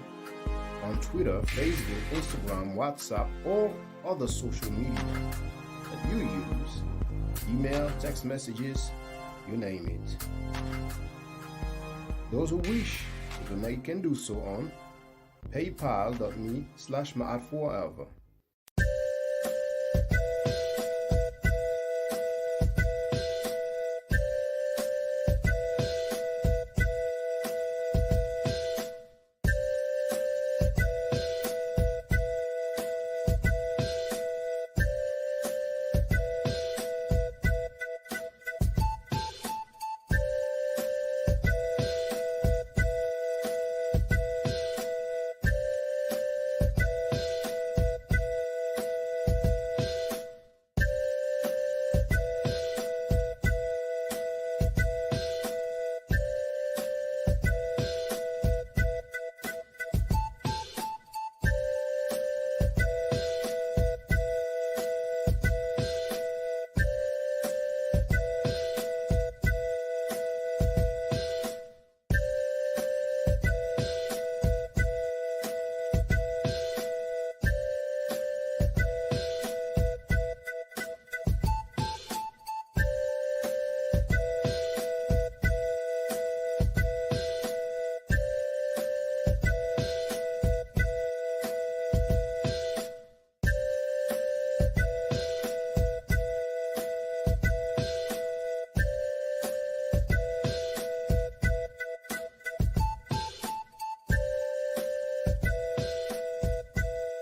on Twitter, Facebook, Instagram, WhatsApp, or other social media that you use. Email, text messages, you name it. Those who wish to donate can do so on paypal.me/Ma'at Forever.